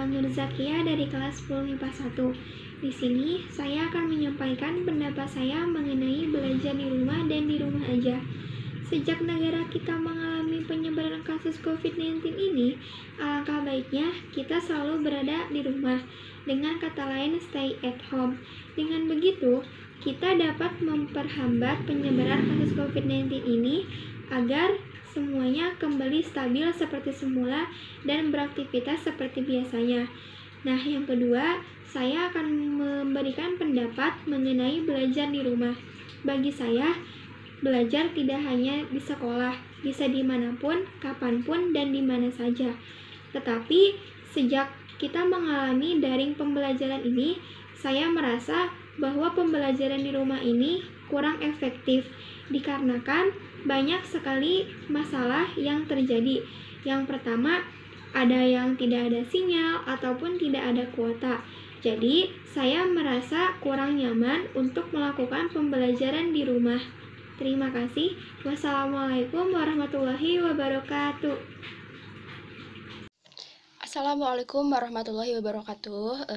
Muhammad Nur Zakia dari kelas 10 IPA 1. Di sini saya akan menyampaikan pendapat saya mengenai belajar di rumah dan di rumah aja. Sejak negara kita mengalami penyebaran kasus COVID-19 ini, alangkah baiknya kita selalu berada di rumah. Dengan kata lain, stay at home. Dengan begitu, kita dapat memperhambat penyebaran kasus COVID-19 ini agar semuanya kembali stabil seperti semula dan beraktivitas seperti biasanya. Nah, yang kedua, saya akan memberikan pendapat mengenai belajar di rumah. Bagi saya, belajar tidak hanya di sekolah, bisa dimanapun, kapanpun, dan di mana saja. Tetapi, sejak kita mengalami daring pembelajaran ini, saya merasa bahwa pembelajaran di rumah ini kurang efektif, dikarenakan banyak sekali masalah yang terjadi. Yang pertama, ada yang tidak ada sinyal ataupun tidak ada kuota. Jadi, saya merasa kurang nyaman untuk melakukan pembelajaran di rumah. Terima kasih. Wassalamualaikum warahmatullahi wabarakatuh. Assalamualaikum warahmatullahi wabarakatuh.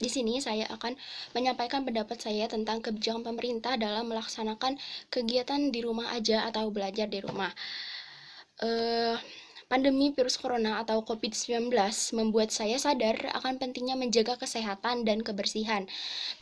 Di sini saya akan menyampaikan pendapat saya tentang kebijakan pemerintah dalam melaksanakan kegiatan di rumah aja atau belajar di rumah. Pandemi virus corona atau COVID-19 membuat saya sadar akan pentingnya menjaga kesehatan dan kebersihan,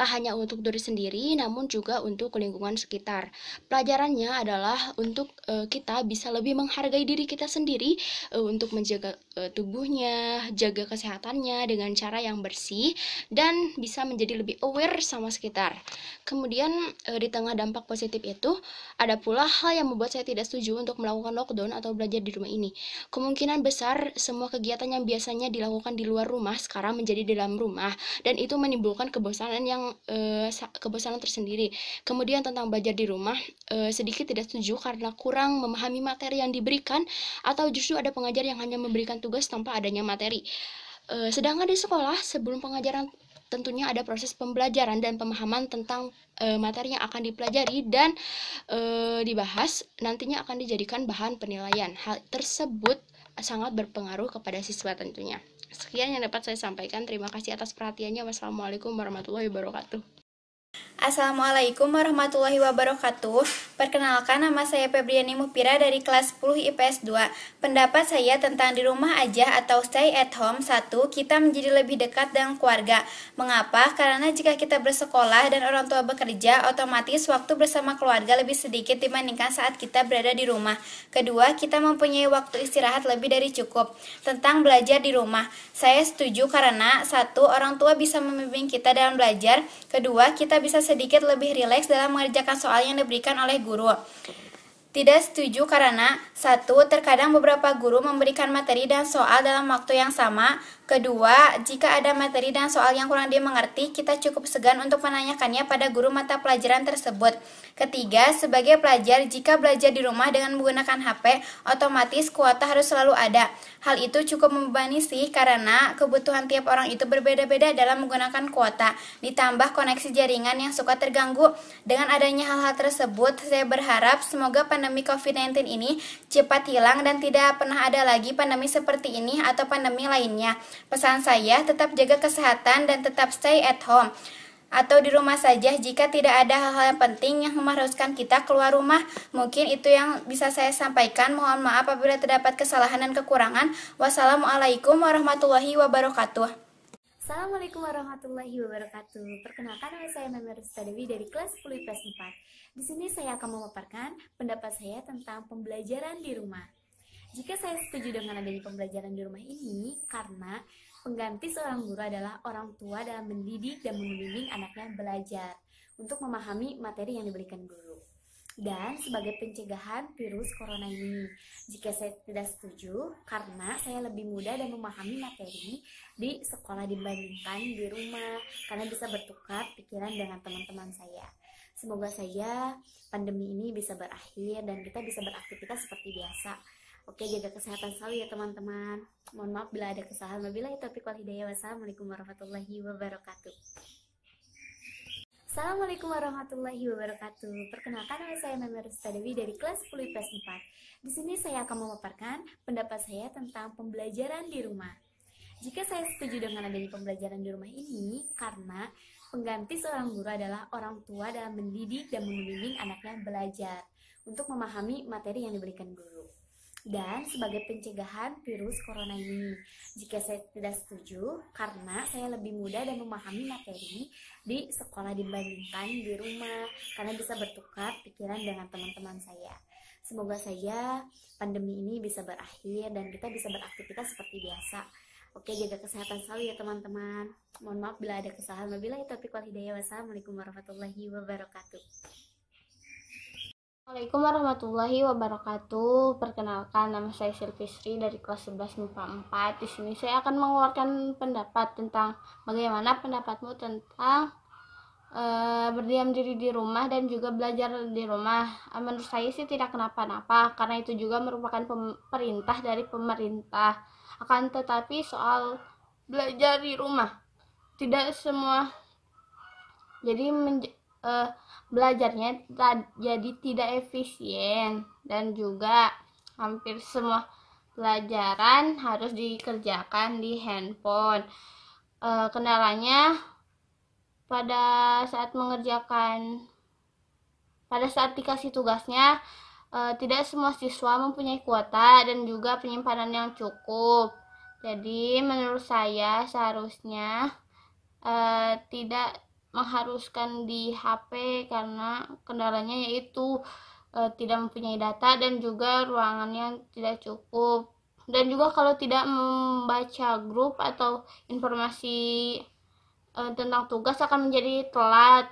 tak hanya untuk diri sendiri, namun juga untuk lingkungan sekitar. Pelajarannya adalah untuk kita bisa lebih menghargai diri kita sendiri, untuk menjaga tubuhnya, jaga kesehatannya dengan cara yang bersih, dan bisa menjadi lebih aware sama sekitar. Kemudian di tengah dampak positif itu, ada pula hal yang membuat saya tidak setuju untuk melakukan lockdown atau belajar di rumah ini. Kemungkinan besar semua kegiatan yang biasanya dilakukan di luar rumah sekarang menjadi di dalam rumah, dan itu menimbulkan kebosanan tersendiri. Kemudian tentang belajar di rumah, sedikit tidak setuju karena kurang memahami materi yang diberikan, atau justru ada pengajar yang hanya memberikan tugas tanpa adanya materi. Sedangkan di sekolah, sebelum pengajaran tentunya ada proses pembelajaran dan pemahaman tentang materi yang akan dipelajari dan dibahas, nantinya akan dijadikan bahan penilaian. Hal tersebut sangat berpengaruh kepada siswa tentunya. Sekian yang dapat saya sampaikan. Terima kasih atas perhatiannya. Wassalamualaikum warahmatullahi wabarakatuh. Assalamualaikum warahmatullahi wabarakatuh. Perkenalkan, nama saya Febriani Muhpira dari kelas 10 IPS 2. Pendapat saya tentang di rumah aja atau stay at home. 1. Kita menjadi lebih dekat dengan keluarga. Mengapa? Karena jika kita bersekolah dan orang tua bekerja, otomatis waktu bersama keluarga lebih sedikit dibandingkan saat kita berada di rumah. Kedua, kita mempunyai waktu istirahat lebih dari cukup. Tentang belajar di rumah, saya setuju karena 1. Orang tua bisa membimbing kita dalam belajar. Kedua, kita bisa sedikit lebih rileks dalam mengerjakan soal yang diberikan oleh guru. Tidak setuju karena 1. Terkadang beberapa guru memberikan materi dan soal dalam waktu yang sama. Kedua, jika ada materi dan soal yang kurang dimengerti, kita cukup segan untuk menanyakannya pada guru mata pelajaran tersebut. Ketiga, sebagai pelajar, jika belajar di rumah dengan menggunakan HP, otomatis kuota harus selalu ada. Hal itu cukup membebani sih, karena kebutuhan tiap orang itu berbeda-beda dalam menggunakan kuota. Ditambah koneksi jaringan yang suka terganggu. Dengan adanya hal-hal tersebut, saya berharap semoga pandemi COVID-19 ini cepat hilang dan tidak pernah ada lagi pandemi seperti ini atau pandemi lainnya. Pesan saya, tetap jaga kesehatan dan tetap stay at home atau di rumah saja jika tidak ada hal-hal yang penting yang mengharuskan kita keluar rumah. Mungkin itu yang bisa saya sampaikan. Mohon maaf apabila terdapat kesalahan dan kekurangan. Wassalamualaikum warahmatullahi wabarakatuh. Assalamualaikum warahmatullahi wabarakatuh. Perkenalkan, nama saya Memir Dewi dari kelas 10 IPS 4. Di sini saya akan memaparkan pendapat saya tentang pembelajaran di rumah. Jika saya setuju dengan adanya pembelajaran di rumah ini, karena pengganti seorang guru adalah orang tua dalam mendidik dan membimbing anaknya belajar untuk memahami materi yang diberikan guru. Dan sebagai pencegahan virus corona ini, jika saya tidak setuju, karena saya lebih mudah dan memahami materi di sekolah dibandingkan di rumah, karena bisa bertukar pikiran dengan teman-teman saya. Semoga saja pandemi ini bisa berakhir dan kita bisa beraktivitas seperti biasa. Oke, jaga kesehatan selalu ya teman-teman. Mohon maaf bila ada kesalahan. Wabillahi taufiq wal hidayah. Wassalamualaikum warahmatullahi wabarakatuh. Assalamualaikum warahmatullahi wabarakatuh. Perkenalkan, nama saya Memir Dewi dari kelas 10 IPS 4. Di sini saya akan memaparkan pendapat saya tentang pembelajaran di rumah. Jika saya setuju dengan adanya pembelajaran di rumah ini, karena pengganti seorang guru adalah orang tua dalam mendidik dan membimbing anaknya belajar untuk memahami materi yang diberikan guru. Dan sebagai pencegahan virus corona ini, jika saya tidak setuju, karena saya lebih mudah dan memahami materi di sekolah dibandingkan di rumah, karena bisa bertukar pikiran dengan teman-teman saya. Semoga saja pandemi ini bisa berakhir dan kita bisa beraktivitas seperti biasa. Oke, jaga kesehatan selalu ya teman-teman. Mohon maaf bila ada kesalahan. Wabillahi taufiq wal hidayah. Wassalamualaikum warahmatullahi wabarakatuh. Assalamualaikum warahmatullahi wabarakatuh. Perkenalkan, nama saya Silvistri dari kelas 11 MIPA 4. Di sini saya akan mengeluarkan pendapat tentang bagaimana pendapatmu tentang berdiam diri di rumah dan juga belajar di rumah. Menurut saya sih tidak kenapa-napa, karena itu juga merupakan perintah dari pemerintah. Akan tetapi soal belajar di rumah, tidak semua jadi belajarnya jadi tidak efisien, dan juga hampir semua pelajaran harus dikerjakan di handphone. Kendalanya pada saat dikasih tugasnya, tidak semua siswa mempunyai kuota dan juga penyimpanan yang cukup. Jadi menurut saya seharusnya tidak mengharuskan di HP, karena kendalanya yaitu tidak mempunyai data dan juga ruangannya tidak cukup. Dan juga kalau tidak membaca grup atau informasi tentang tugas akan menjadi telat.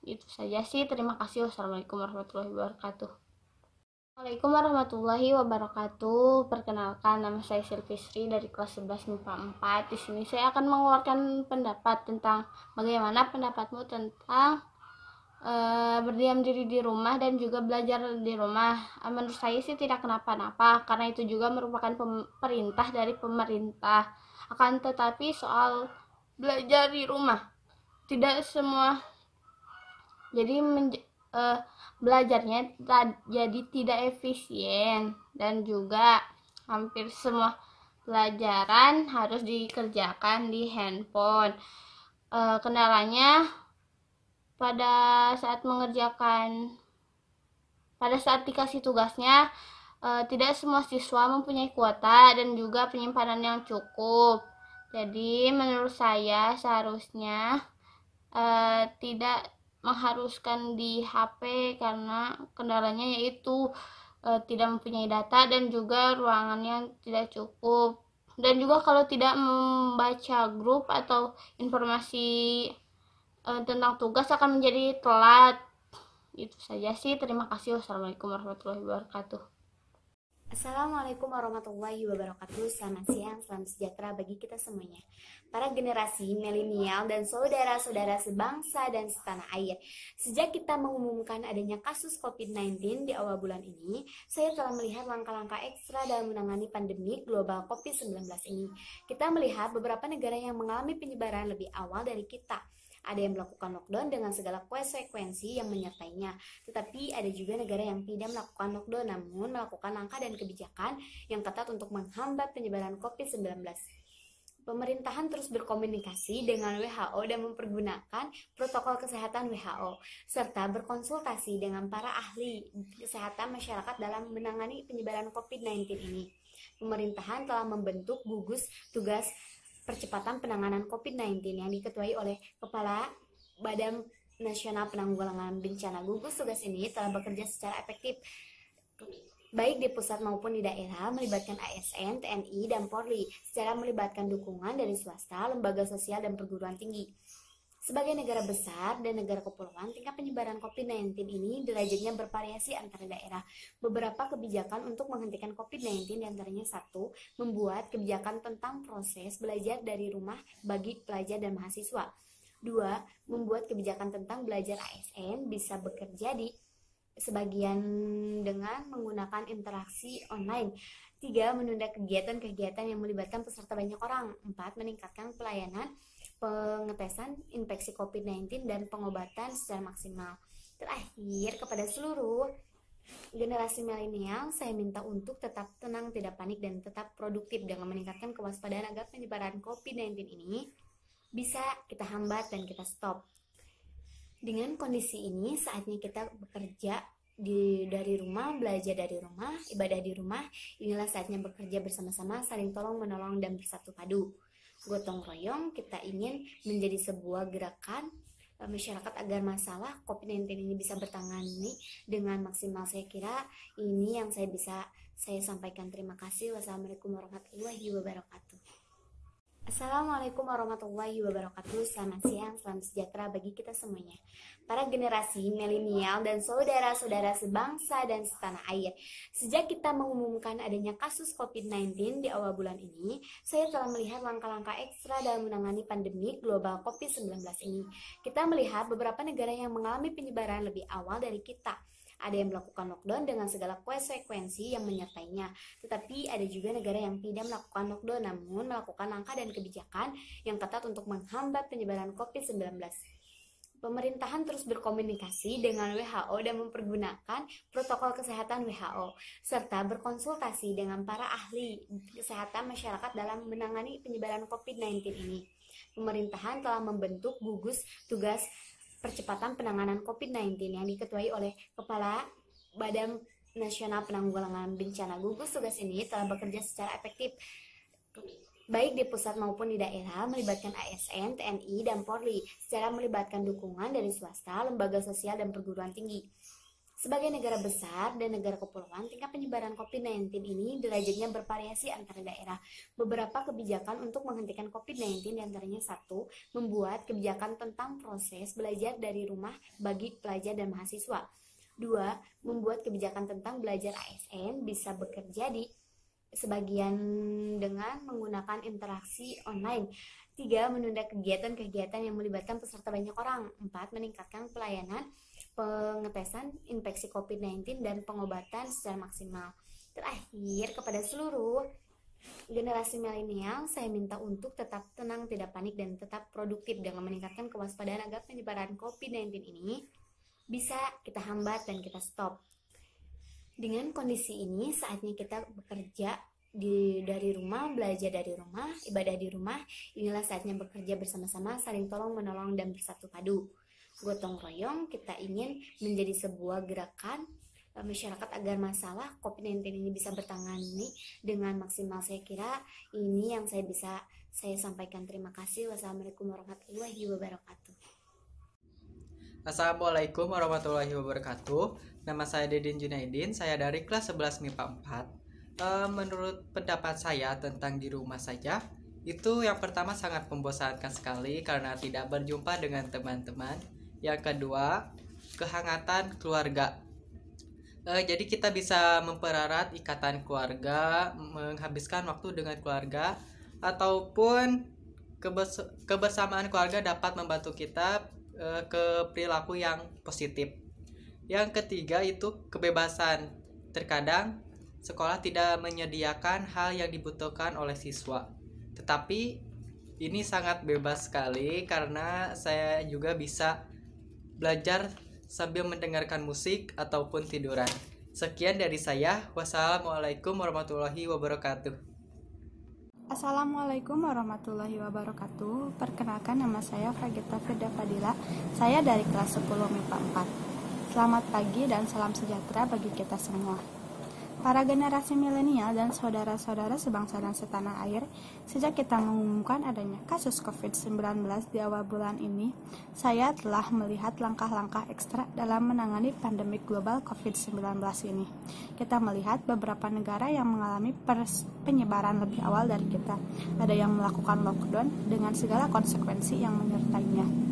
Itu saja sih, terima kasih. Wassalamualaikum warahmatullahi wabarakatuh. Assalamualaikum warahmatullahi wabarakatuh. Perkenalkan, nama saya Silvistri dari kelas 11 MIPA 4. Di sini saya akan mengeluarkan pendapat tentang bagaimana pendapatmu tentang berdiam diri di rumah dan juga belajar di rumah. Menurut saya sih tidak kenapa-napa, karena itu juga merupakan perintah dari pemerintah. Akan tetapi soal belajar di rumah, tidak semua jadi belajarnya jadi tidak efisien, dan juga hampir semua pelajaran harus dikerjakan di handphone. Kendalanya pada saat dikasih tugasnya, tidak semua siswa mempunyai kuota dan juga penyimpanan yang cukup. Jadi menurut saya seharusnya tidak mengharuskan di HP, karena kendalanya yaitu tidak mempunyai data dan juga ruangannya tidak cukup. Dan juga kalau tidak membaca grup atau informasi tentang tugas akan menjadi telat. Itu saja sih, terima kasih. Wassalamualaikum warahmatullahi wabarakatuh. Assalamualaikum warahmatullahi wabarakatuh. Selamat siang, salam sejahtera bagi kita semuanya, para generasi milenial dan saudara-saudara sebangsa dan setanah air. Sejak kita mengumumkan adanya kasus COVID-19 di awal bulan ini, saya telah melihat langkah-langkah ekstra dalam menangani pandemi global COVID-19 ini. Kita melihat beberapa negara yang mengalami penyebaran lebih awal dari kita. Ada yang melakukan lockdown dengan segala konsekuensi yang menyertainya. Tetapi ada juga negara yang tidak melakukan lockdown, namun melakukan langkah dan kebijakan yang ketat untuk menghambat penyebaran COVID-19. Pemerintahan terus berkomunikasi dengan WHO dan mempergunakan protokol kesehatan WHO, serta berkonsultasi dengan para ahli kesehatan masyarakat dalam menangani penyebaran COVID-19 ini. Pemerintahan telah membentuk gugus tugas percepatan penanganan COVID-19 yang diketuai oleh Kepala Badan Nasional Penanggulangan Bencana. Gugus tugas ini telah bekerja secara efektif baik di pusat maupun di daerah, melibatkan ASN, TNI, dan Polri, secara melibatkan dukungan dari swasta, lembaga sosial, dan perguruan tinggi. Sebagai negara besar dan negara kepulauan, tingkat penyebaran COVID-19 ini derajatnya bervariasi antara daerah. Beberapa kebijakan untuk menghentikan COVID-19 diantaranya: 1. Membuat kebijakan tentang proses belajar dari rumah bagi pelajar dan mahasiswa. 2. Membuat kebijakan tentang belajar ASN bisa bekerja di sebagian dengan menggunakan interaksi online. 3. Menunda kegiatan-kegiatan yang melibatkan peserta banyak orang. 4. Meningkatkan pelayanan pengetesan infeksi COVID-19 dan pengobatan secara maksimal. Terakhir, kepada seluruh generasi milenial, saya minta untuk tetap tenang, tidak panik, dan tetap produktif dengan meningkatkan kewaspadaan agar penyebaran COVID-19 ini bisa kita hambat dan kita stop. Dengan kondisi ini, saatnya kita bekerja dari rumah, belajar dari rumah, ibadah di rumah. Inilah saatnya bekerja bersama-sama, saling tolong menolong dan bersatu padu. Gotong royong, kita ingin menjadi sebuah gerakan masyarakat agar masalah COVID-19 ini bisa bertangani dengan maksimal. Saya kira ini yang saya sampaikan. Terima kasih. Wassalamualaikum warahmatullahi wabarakatuh. Assalamualaikum warahmatullahi wabarakatuh. Selamat siang, salam sejahtera bagi kita semuanya, para generasi milenial dan saudara-saudara sebangsa dan setanah air. Sejak kita mengumumkan adanya kasus COVID-19 di awal bulan ini, saya telah melihat langkah-langkah ekstra dalam menangani pandemi global COVID-19 ini. Kita melihat beberapa negara yang mengalami penyebaran lebih awal dari kita. Ada yang melakukan lockdown dengan segala konsekuensi yang menyertainya. Tetapi ada juga negara yang tidak melakukan lockdown, namun melakukan langkah dan kebijakan yang ketat untuk menghambat penyebaran COVID-19. Pemerintahan terus berkomunikasi dengan WHO dan mempergunakan protokol kesehatan WHO, serta berkonsultasi dengan para ahli kesehatan masyarakat dalam menangani penyebaran COVID-19 ini. Pemerintahan telah membentuk gugus tugas percepatan penanganan COVID-19 yang diketuai oleh Kepala Badan Nasional Penanggulangan Bencana. Gugus tugas ini telah bekerja secara efektif baik di pusat maupun di daerah, melibatkan ASN, TNI, dan Polri, secara melibatkan dukungan dari swasta, lembaga sosial, dan perguruan tinggi. Sebagai negara besar dan negara kepulauan, tingkat penyebaran COVID-19 ini derajatnya bervariasi antara daerah. Beberapa kebijakan untuk menghentikan COVID-19 diantaranya: 1. Membuat kebijakan tentang proses belajar dari rumah bagi pelajar dan mahasiswa. 2. Membuat kebijakan tentang belajar ASN bisa bekerja di sebagian dengan menggunakan interaksi online. 3. Menunda kegiatan-kegiatan yang melibatkan peserta banyak orang. 4. Meningkatkan pelayanan pengetesan infeksi COVID-19 dan pengobatan secara maksimal. Terakhir, kepada seluruh generasi milenial, saya minta untuk tetap tenang, tidak panik, dan tetap produktif dengan meningkatkan kewaspadaan agar penyebaran COVID-19 ini bisa kita hambat dan kita stop. Dengan kondisi ini, saatnya kita bekerja dari rumah, belajar dari rumah, ibadah di rumah. Inilah saatnya bekerja bersama-sama, saling tolong menolong dan bersatu padu. Gotong royong, kita ingin menjadi sebuah gerakan masyarakat agar masalah COVID-19 ini bisa bertangani dengan maksimal. Saya kira ini yang saya sampaikan. Terima kasih. Wassalamualaikum warahmatullahi wabarakatuh. Assalamualaikum warahmatullahi wabarakatuh. Nama saya Dedin Junaidin, saya dari kelas 11 MIPA 4. Menurut pendapat saya tentang di rumah saja, itu yang pertama sangat membosankan sekali karena tidak berjumpa dengan teman-teman. Yang kedua, kehangatan keluarga. Jadi kita bisa mempererat ikatan keluarga, menghabiskan waktu dengan keluarga, ataupun kebersamaan keluarga dapat membantu kita ke perilaku yang positif. Yang ketiga itu kebebasan. Terkadang sekolah tidak menyediakan hal yang dibutuhkan oleh siswa, tetapi ini sangat bebas sekali karena saya juga bisa belajar sambil mendengarkan musik ataupun tiduran. Sekian dari saya. Wassalamualaikum warahmatullahi wabarakatuh. Assalamualaikum warahmatullahi wabarakatuh. Perkenalkan, nama saya Fragita Firda Fadila. Saya dari kelas 10 MIPA 4. Selamat pagi dan salam sejahtera bagi kita semua. Para generasi milenial dan saudara-saudara sebangsa dan setanah air, sejak kita mengumumkan adanya kasus COVID-19 di awal bulan ini, saya telah melihat langkah-langkah ekstra dalam menangani pandemi global COVID-19 ini. Kita melihat beberapa negara yang mengalami penyebaran lebih awal dari kita. Ada yang melakukan lockdown dengan segala konsekuensi yang menyertainya.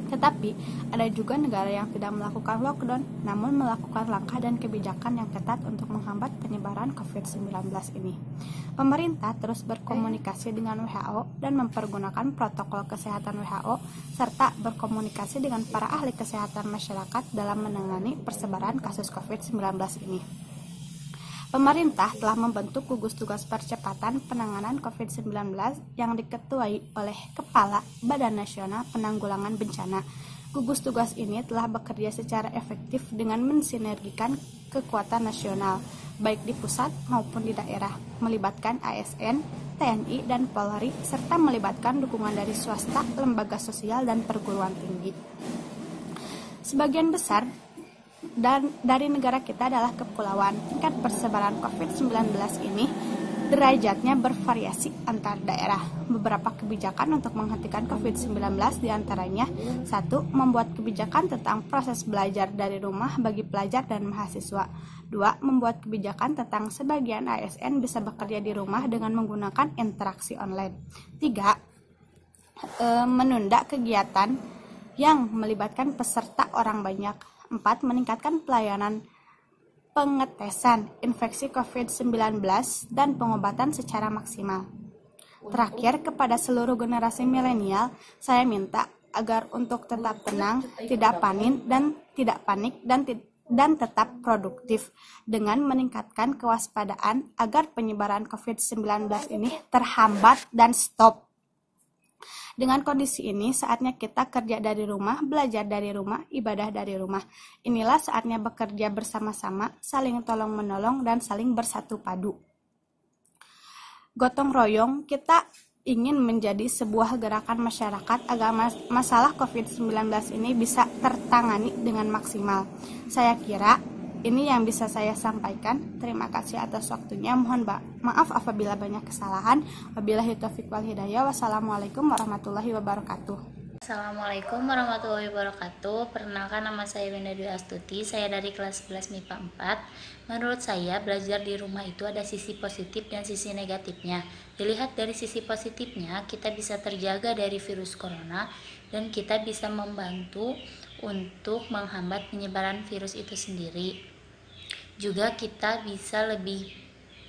Tetapi, ada juga negara yang tidak melakukan lockdown, namun melakukan langkah dan kebijakan yang ketat untuk menghambat penyebaran COVID-19 ini. Pemerintah terus berkomunikasi dengan WHO dan mempergunakan protokol kesehatan WHO, serta berkomunikasi dengan para ahli kesehatan masyarakat dalam menangani persebaran kasus COVID-19 ini. Pemerintah telah membentuk gugus tugas percepatan penanganan COVID-19 yang diketuai oleh Kepala Badan Nasional Penanggulangan Bencana. Gugus tugas ini telah bekerja secara efektif dengan mensinergikan kekuatan nasional, baik di pusat maupun di daerah, melibatkan ASN, TNI, dan Polri, serta melibatkan dukungan dari swasta, lembaga sosial, dan perguruan tinggi. Sebagian besar dari negara kita adalah kepulauan. Tingkat persebaran COVID-19 ini derajatnya bervariasi antar daerah. Beberapa kebijakan untuk menghentikan COVID-19 diantaranya: 1. Membuat kebijakan tentang proses belajar dari rumah bagi pelajar dan mahasiswa. 2. Membuat kebijakan tentang sebagian ASN bisa bekerja di rumah dengan menggunakan interaksi online. 3. Menunda kegiatan yang melibatkan peserta orang banyak. 4. Meningkatkan pelayanan pengetesan infeksi COVID-19 dan pengobatan secara maksimal. Terakhir, kepada seluruh generasi milenial, saya minta agar untuk tetap tenang, tidak panik dan tetap produktif dengan meningkatkan kewaspadaan agar penyebaran COVID-19 ini terhambat dan stop. Dengan kondisi ini, saatnya kita kerja dari rumah, belajar dari rumah, ibadah dari rumah. Inilah saatnya bekerja bersama-sama, saling tolong-menolong, dan saling bersatu padu. Gotong royong, kita ingin menjadi sebuah gerakan masyarakat agar masalah COVID-19 ini bisa tertangani dengan maksimal. Saya kira ini yang bisa saya sampaikan. Terima kasih atas waktunya. Mohon maaf apabila banyak kesalahan. Wabillahi taufiq wal hidayah. Wassalamualaikum warahmatullahi wabarakatuh. Assalamualaikum warahmatullahi wabarakatuh. Perkenalkan, nama saya Winda Dwi Astuti. Saya dari kelas 11 MIPA 4. Menurut saya, belajar di rumah itu ada sisi positif dan sisi negatifnya. Dilihat dari sisi positifnya, kita bisa terjaga dari virus corona dan kita bisa membantu untuk menghambat penyebaran virus itu sendiri. Juga kita bisa lebih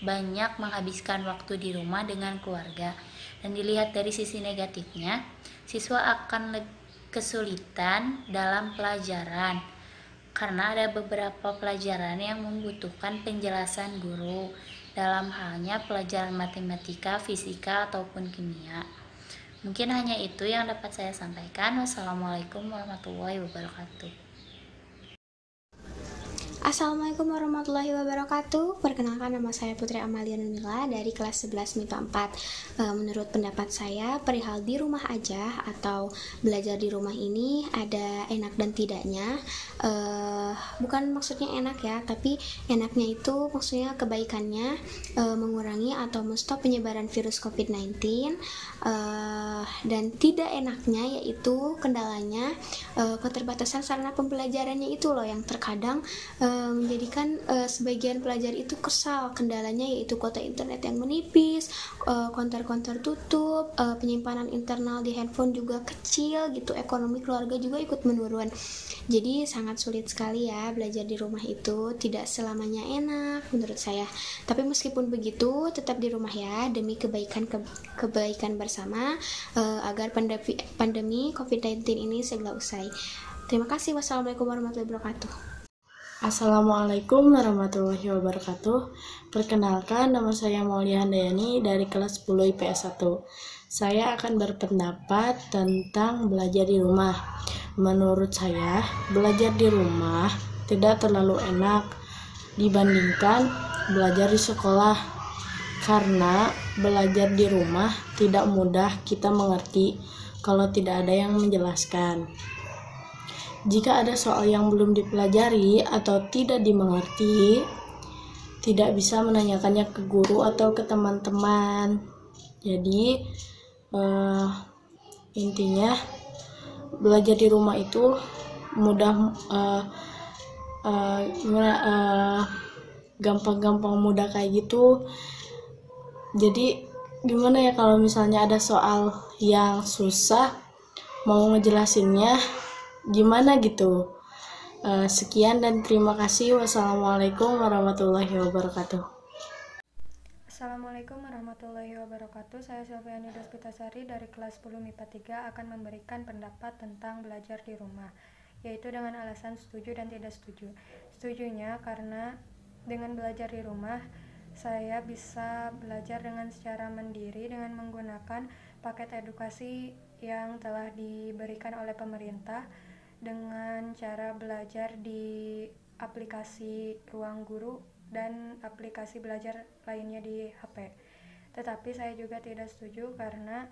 banyak menghabiskan waktu di rumah dengan keluarga. Dan dilihat dari sisi negatifnya, siswa akan kesulitan dalam pelajaran karena ada beberapa pelajaran yang membutuhkan penjelasan guru dalam halnya pelajaran matematika, fisika, ataupun kimia. Mungkin hanya itu yang dapat saya sampaikan. Wassalamualaikum warahmatullahi wabarakatuh. Assalamualaikum warahmatullahi wabarakatuh. Perkenalkan, nama saya Putri Amalia Nunila dari kelas 11 MIPA 4. Menurut pendapat saya, perihal di rumah aja atau belajar di rumah ini ada enak dan tidaknya. Bukan maksudnya enak ya, tapi enaknya itu maksudnya kebaikannya mengurangi atau menstop penyebaran virus COVID-19. Dan tidak enaknya yaitu kendalanya keterbatasan sarana pembelajarannya itu loh, yang terkadang menjadikan sebagian pelajar itu kesal. Kendalanya yaitu kuota internet yang menipis, konter-konter tutup, penyimpanan internal di handphone juga kecil gitu, ekonomi keluarga juga ikut menurun. Jadi sangat sulit sekali ya belajar di rumah itu, tidak selamanya enak menurut saya. Tapi meskipun begitu, tetap di rumah ya demi kebaikan bersama agar pandemi COVID-19 ini segera usai. Terima kasih. Wassalamualaikum warahmatullahi wabarakatuh. Assalamualaikum warahmatullahi wabarakatuh. Perkenalkan, nama saya Maulia Handayani dari kelas 10 IPS 1. Saya akan berpendapat tentang belajar di rumah. Menurut saya, belajar di rumah tidak terlalu enak dibandingkan belajar di sekolah. Karena belajar di rumah tidak mudah kita mengerti kalau tidak ada yang menjelaskan. Jika ada soal yang belum dipelajari atau tidak dimengerti, tidak bisa menanyakannya ke guru atau ke teman-teman. Jadi intinya belajar di rumah itu mudah, gampang-gampang mudah kayak gitu. Jadi gimana ya kalau misalnya ada soal yang susah, mau ngejelasinnya gimana gitu. Sekian dan terima kasih. Wassalamualaikum warahmatullahi wabarakatuh. Assalamualaikum warahmatullahi wabarakatuh. Saya Silviani Daspitasari dari kelas 10 MIPA 3 akan memberikan pendapat tentang belajar di rumah, yaitu dengan alasan setuju dan tidak setuju. Setujunya karena dengan belajar di rumah saya bisa belajar dengan secara mandiri dengan menggunakan paket edukasi yang telah diberikan oleh pemerintah, dengan cara belajar di aplikasi Ruang Guru dan aplikasi belajar lainnya di HP. Tetapi saya juga tidak setuju karena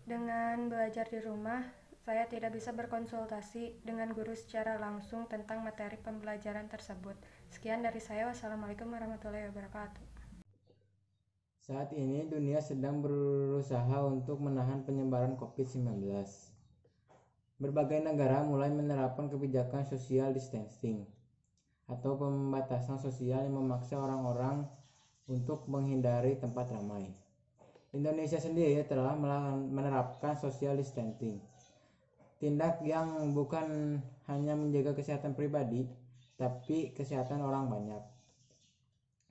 dengan belajar di rumah, saya tidak bisa berkonsultasi dengan guru secara langsung tentang materi pembelajaran tersebut. Sekian dari saya. Wassalamualaikum warahmatullahi wabarakatuh. Saat ini dunia sedang berusaha untuk menahan penyebaran COVID-19. Berbagai negara mulai menerapkan kebijakan social distancing atau pembatasan sosial yang memaksa orang-orang untuk menghindari tempat ramai. Indonesia sendiri telah menerapkan social distancing, tindak yang bukan hanya menjaga kesehatan pribadi, tapi kesehatan orang banyak.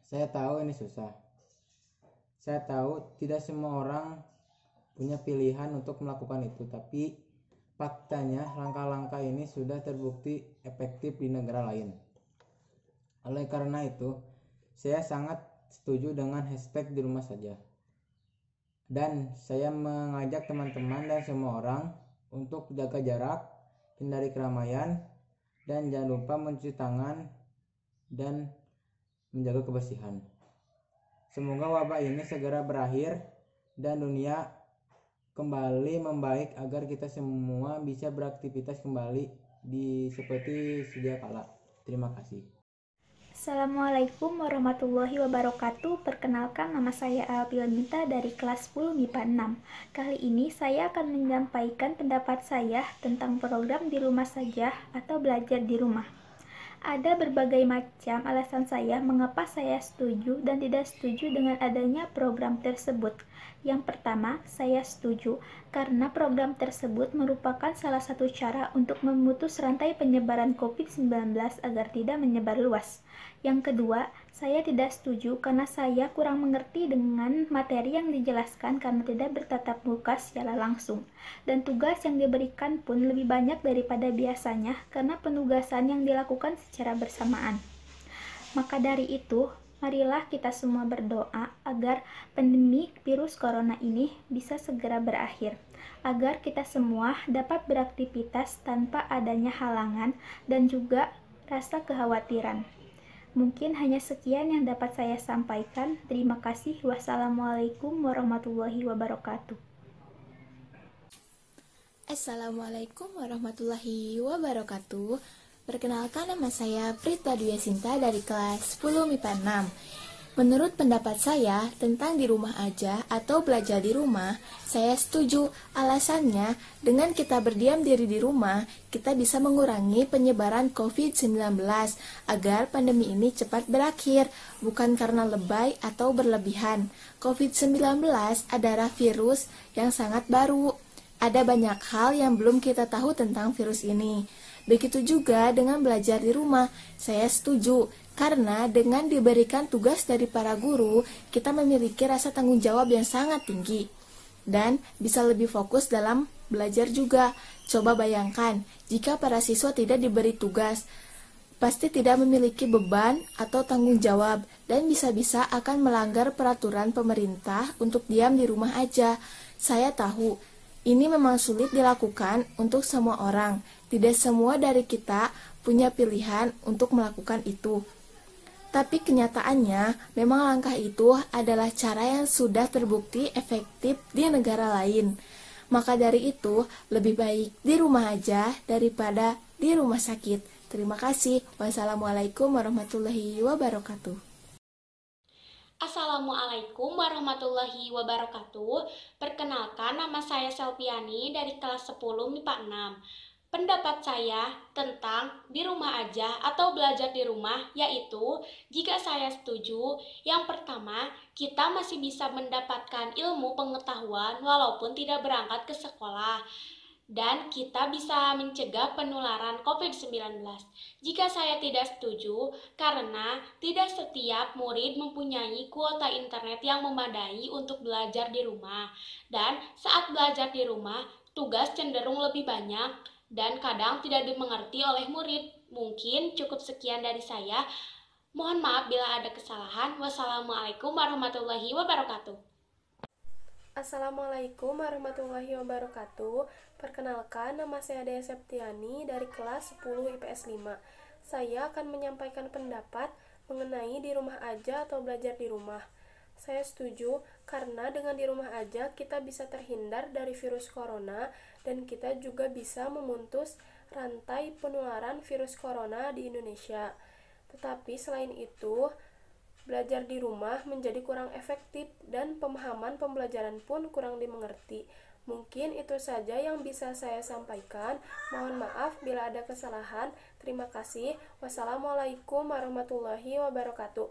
Saya tahu ini susah. Saya tahu tidak semua orang punya pilihan untuk melakukan itu, tapi faktanya langkah-langkah ini sudah terbukti efektif di negara lain. Oleh karena itu, saya sangat setuju dengan hashtag di rumah saja. Dan saya mengajak teman-teman dan semua orang untuk jaga jarak, hindari keramaian, dan jangan lupa mencuci tangan dan menjaga kebersihan. Semoga wabah ini segera berakhir dan dunia kembali membaik agar kita semua bisa beraktivitas kembali seperti sedia kala. Terima kasih. Assalamualaikum warahmatullahi wabarakatuh. Perkenalkan, nama saya Alpilminta dari kelas 10 MIPA 6. Kali ini saya akan menyampaikan pendapat saya tentang program di rumah saja atau belajar di rumah. Ada berbagai macam alasan saya mengapa saya setuju dan tidak setuju dengan adanya program tersebut. Yang pertama, saya setuju karena program tersebut merupakan salah satu cara untuk memutus rantai penyebaran COVID-19 agar tidak menyebar luas. Yang kedua, saya tidak setuju karena saya kurang mengerti dengan materi yang dijelaskan karena tidak bertatap muka secara langsung. Dan tugas yang diberikan pun lebih banyak daripada biasanya karena penugasan yang dilakukan secara bersamaan. Maka dari itu, marilah kita semua berdoa agar pandemi virus corona ini bisa segera berakhir, agar kita semua dapat beraktivitas tanpa adanya halangan dan juga rasa kekhawatiran. Mungkin hanya sekian yang dapat saya sampaikan. Terima kasih. Wassalamualaikum warahmatullahi wabarakatuh. Assalamualaikum warahmatullahi wabarakatuh. Perkenalkan, nama saya Prita Dwi Sinta dari kelas 10 MIPA 6. Menurut pendapat saya tentang di rumah aja atau belajar di rumah, saya setuju. Alasannya, dengan kita berdiam diri di rumah, kita bisa mengurangi penyebaran COVID-19 agar pandemi ini cepat berakhir, bukan karena lebay atau berlebihan. COVID-19 adalah virus yang sangat baru. Ada banyak hal yang belum kita tahu tentang virus ini. Begitu juga dengan belajar di rumah, saya setuju. Karena dengan diberikan tugas dari para guru, kita memiliki rasa tanggung jawab yang sangat tinggi. Dan bisa lebih fokus dalam belajar juga. Coba bayangkan, jika para siswa tidak diberi tugas, pasti tidak memiliki beban atau tanggung jawab, dan bisa-bisa akan melanggar peraturan pemerintah untuk diam di rumah aja. Saya tahu, ini memang sulit dilakukan untuk semua orang. Tidak semua dari kita punya pilihan untuk melakukan itu. Tapi kenyataannya, memang langkah itu adalah cara yang sudah terbukti efektif di negara lain. Maka dari itu, lebih baik di rumah aja daripada di rumah sakit. Terima kasih. Wassalamualaikum warahmatullahi wabarakatuh. Assalamualaikum warahmatullahi wabarakatuh. Perkenalkan, nama saya Selviani dari kelas 10 MIPA 6. Pendapat saya tentang di rumah aja atau belajar di rumah yaitu, jika saya setuju, yang pertama, kita masih bisa mendapatkan ilmu pengetahuan walaupun tidak berangkat ke sekolah. Dan kita bisa mencegah penularan COVID-19. Jika saya tidak setuju, karena tidak setiap murid mempunyai kuota internet yang memadai untuk belajar di rumah. Dan saat belajar di rumah, tugas cenderung lebih banyak dan kadang tidak dimengerti oleh murid. Mungkin cukup sekian dari saya. Mohon maaf bila ada kesalahan. Wassalamualaikum warahmatullahi wabarakatuh. Assalamualaikum warahmatullahi wabarakatuh. Perkenalkan, nama saya Dea Septiani dari kelas 10 IPS 5. saya akan menyampaikan pendapat mengenai di rumah aja atau belajar di rumah. Saya setuju karena dengan di rumah aja kita bisa terhindar dari virus corona dan kita juga bisa memutus rantai penularan virus corona di Indonesia. Tetapi selain itu, belajar di rumah menjadi kurang efektif dan pemahaman pembelajaran pun kurang dimengerti. Mungkin itu saja yang bisa saya sampaikan. Mohon maaf bila ada kesalahan. Terima kasih. Wassalamualaikum warahmatullahi wabarakatuh.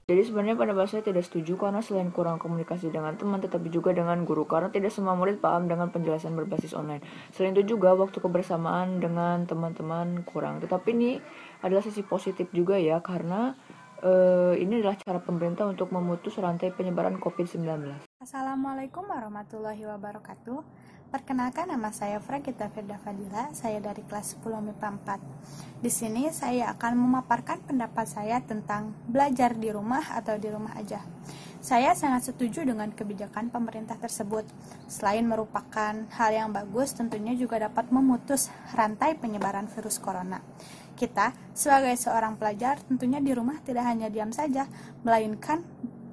Jadi sebenarnya pendapat saya tidak setuju karena selain kurang komunikasi dengan teman, tetapi juga dengan guru, karena tidak semua murid paham dengan penjelasan berbasis online. Selain itu juga waktu kebersamaan dengan teman-teman kurang. Tetapi ini adalah sisi positif juga ya, karena ini adalah cara pemerintah untuk memutus rantai penyebaran COVID-19. Assalamualaikum warahmatullahi wabarakatuh. Perkenalkan, nama saya Fragita Firda Fadila, saya dari kelas 10 MIPA 4. Di sini saya akan memaparkan pendapat saya tentang belajar di rumah atau di rumah aja. Saya sangat setuju dengan kebijakan pemerintah tersebut. Selain merupakan hal yang bagus, tentunya juga dapat memutus rantai penyebaran virus corona. Kita sebagai seorang pelajar tentunya di rumah tidak hanya diam saja, melainkan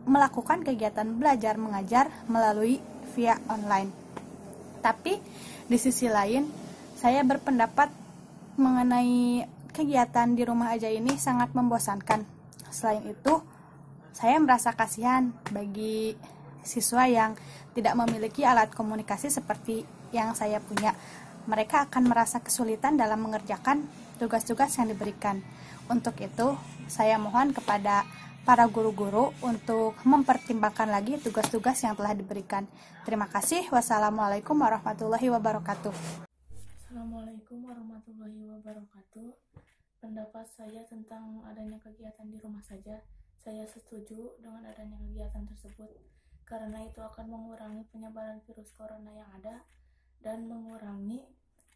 melakukan kegiatan belajar mengajar melalui via online. Tapi di sisi lain, saya berpendapat mengenai kegiatan di rumah aja ini sangat membosankan. Selain itu, saya merasa kasihan bagi siswa yang tidak memiliki alat komunikasi seperti yang saya punya. Mereka akan merasa kesulitan dalam mengerjakan tugas-tugas yang diberikan. Untuk itu, saya mohon kepada para guru-guru untuk mempertimbangkan lagi tugas-tugas yang telah diberikan. Terima kasih. Wassalamualaikum warahmatullahi wabarakatuh. Assalamualaikum warahmatullahi wabarakatuh. Pendapat saya tentang adanya kegiatan di rumah saja, saya setuju dengan adanya kegiatan tersebut karena itu akan mengurangi penyebaran virus corona yang ada dan mengurangi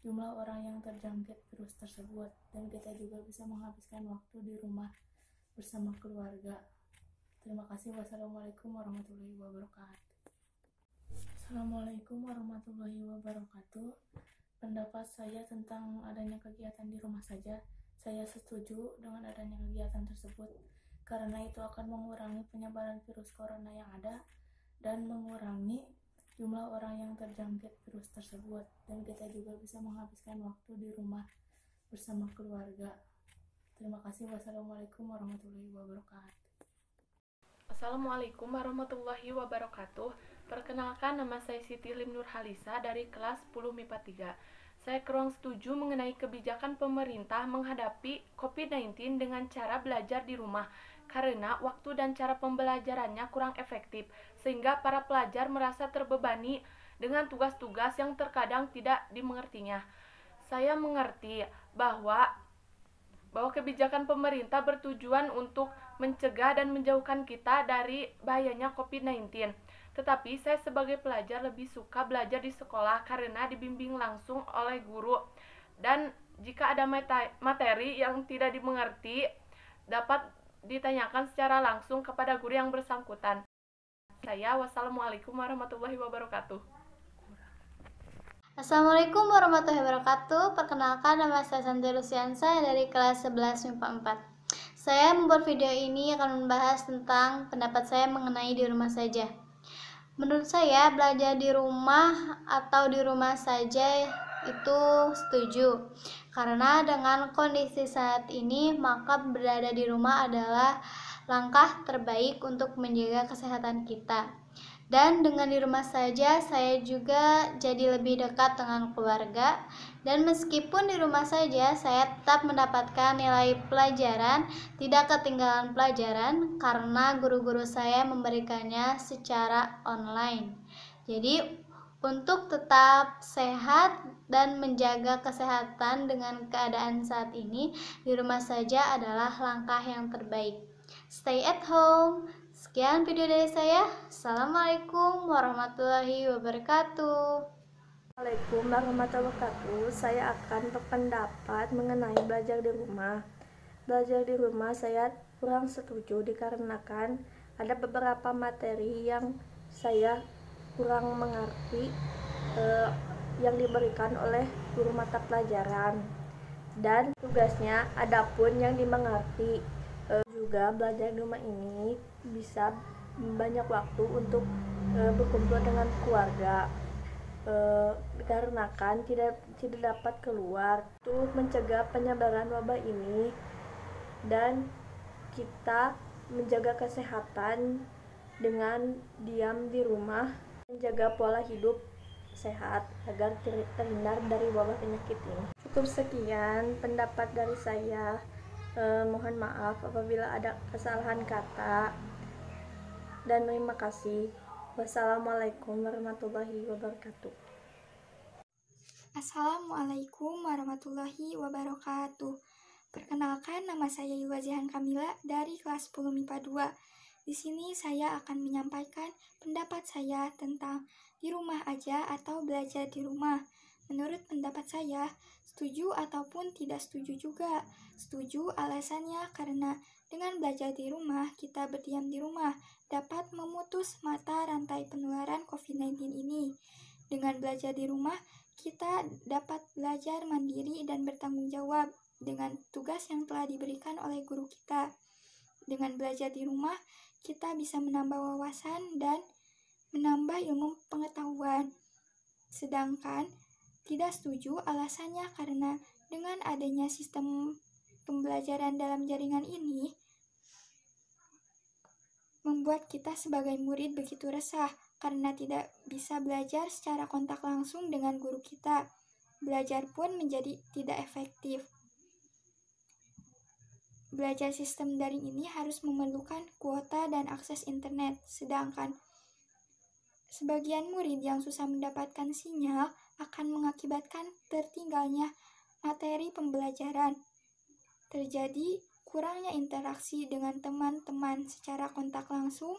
jumlah orang yang terjangkit virus tersebut, dan kita juga bisa menghabiskan waktu di rumah bersama keluarga. Terima kasih. Wassalamualaikum warahmatullahi wabarakatuh. Assalamualaikum warahmatullahi wabarakatuh. Pendapat saya tentang adanya kegiatan di rumah saja, saya setuju dengan adanya kegiatan tersebut karena itu akan mengurangi penyebaran virus corona yang ada dan mengurangi jumlah orang yang terjangkit virus tersebut, dan kita juga bisa menghabiskan waktu di rumah bersama keluarga. Terima kasih. Wassalamualaikum warahmatullahi wabarakatuh. Assalamualaikum warahmatullahi wabarakatuh. Perkenalkan, nama saya Siti Lim Nurhalisa dari kelas 10 MIPA 3. Saya kurang setuju mengenai kebijakan pemerintah menghadapi COVID-19 dengan cara belajar di rumah karena waktu dan cara pembelajarannya kurang efektif, sehingga para pelajar merasa terbebani dengan tugas-tugas yang terkadang tidak dimengertinya. Saya mengerti bahwa kebijakan pemerintah bertujuan untuk mencegah dan menjauhkan kita dari bahayanya COVID-19. Tetapi saya sebagai pelajar lebih suka belajar di sekolah karena dibimbing langsung oleh guru. Dan jika ada materi yang tidak dimengerti, dapat ditanyakan secara langsung kepada guru yang bersangkutan. Wassalamualaikum warahmatullahi wabarakatuh. Assalamualaikum warahmatullahi wabarakatuh. Perkenalkan, nama saya Santi Lusiansa dari kelas 11 MIPA 4. Saya membuat video ini akan membahas tentang pendapat saya mengenai di rumah saja. Menurut saya, belajar di rumah atau di rumah saja itu setuju. Karena dengan kondisi saat ini, maka berada di rumah adalah langkah terbaik untuk menjaga kesehatan kita. Dan dengan di rumah saja, saya juga jadi lebih dekat dengan keluarga. Dan meskipun di rumah saja, saya tetap mendapatkan nilai pelajaran, tidak ketinggalan pelajaran, karena guru-guru saya memberikannya secara online. Jadi, untuk tetap sehat dan menjaga kesehatan dengan keadaan saat ini, di rumah saja adalah langkah yang terbaik. Stay at home. Sekian video dari saya. Assalamualaikum warahmatullahi wabarakatuh. Assalamualaikum warahmatullahi wabarakatuh. Saya akan berpendapat mengenai belajar di rumah. Belajar di rumah saya kurang setuju dikarenakan ada beberapa materi yang saya kurang mengerti yang diberikan oleh guru mata pelajaran. dan tugasnya adapun yang dimengerti. Juga belajar di rumah ini bisa banyak waktu untuk berkumpul dengan keluarga, dikarenakan tidak dapat keluar untuk mencegah penyebaran wabah ini, dan kita menjaga kesehatan dengan diam di rumah, menjaga pola hidup sehat agar terhindar dari wabah penyakit ini. Cukup sekian pendapat dari saya. Mohon maaf apabila ada kesalahan kata, dan terima kasih. Wassalamualaikum warahmatullahi wabarakatuh. Assalamualaikum warahmatullahi wabarakatuh. Perkenalkan, nama saya Yuwazihan Kamila dari kelas 10 MIPA 2. Di sini saya akan menyampaikan pendapat saya tentang di rumah aja atau belajar di rumah. Menurut pendapat saya, setuju ataupun tidak setuju juga. Setuju alasannya karena dengan belajar di rumah, kita berdiam di rumah dapat memutus mata rantai penularan COVID-19 ini. Dengan belajar di rumah, kita dapat belajar mandiri dan bertanggung jawab dengan tugas yang telah diberikan oleh guru kita. Dengan belajar di rumah, kita bisa menambah wawasan dan menambah ilmu pengetahuan. Sedangkan tidak setuju alasannya karena dengan adanya sistem pembelajaran dalam jaringan ini membuat kita sebagai murid begitu resah karena tidak bisa belajar secara kontak langsung dengan guru kita. Belajar pun menjadi tidak efektif. Belajar sistem daring ini harus memerlukan kuota dan akses internet, sedangkan sebagian murid yang susah mendapatkan sinyal akan mengakibatkan tertinggalnya materi pembelajaran. Terjadi kurangnya interaksi dengan teman-teman secara kontak langsung,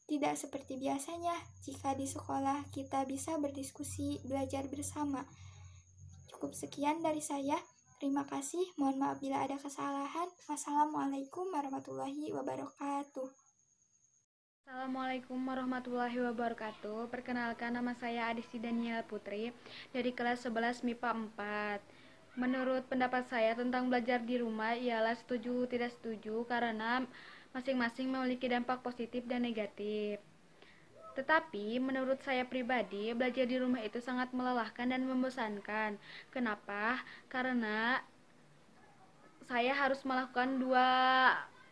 tidak seperti biasanya jika di sekolah kita bisa berdiskusi, belajar bersama. Cukup sekian dari saya. Terima kasih. Mohon maaf bila ada kesalahan. Wassalamualaikum warahmatullahi wabarakatuh. Assalamualaikum warahmatullahi wabarakatuh. Perkenalkan, nama saya Adisti Daniel Putri dari kelas 11 MIPA 4. Menurut pendapat saya tentang belajar di rumah ialah setuju tidak setuju karena masing-masing memiliki dampak positif dan negatif. Tetapi menurut saya pribadi, belajar di rumah itu sangat melelahkan dan membosankan. Kenapa? Karena saya harus melakukan dua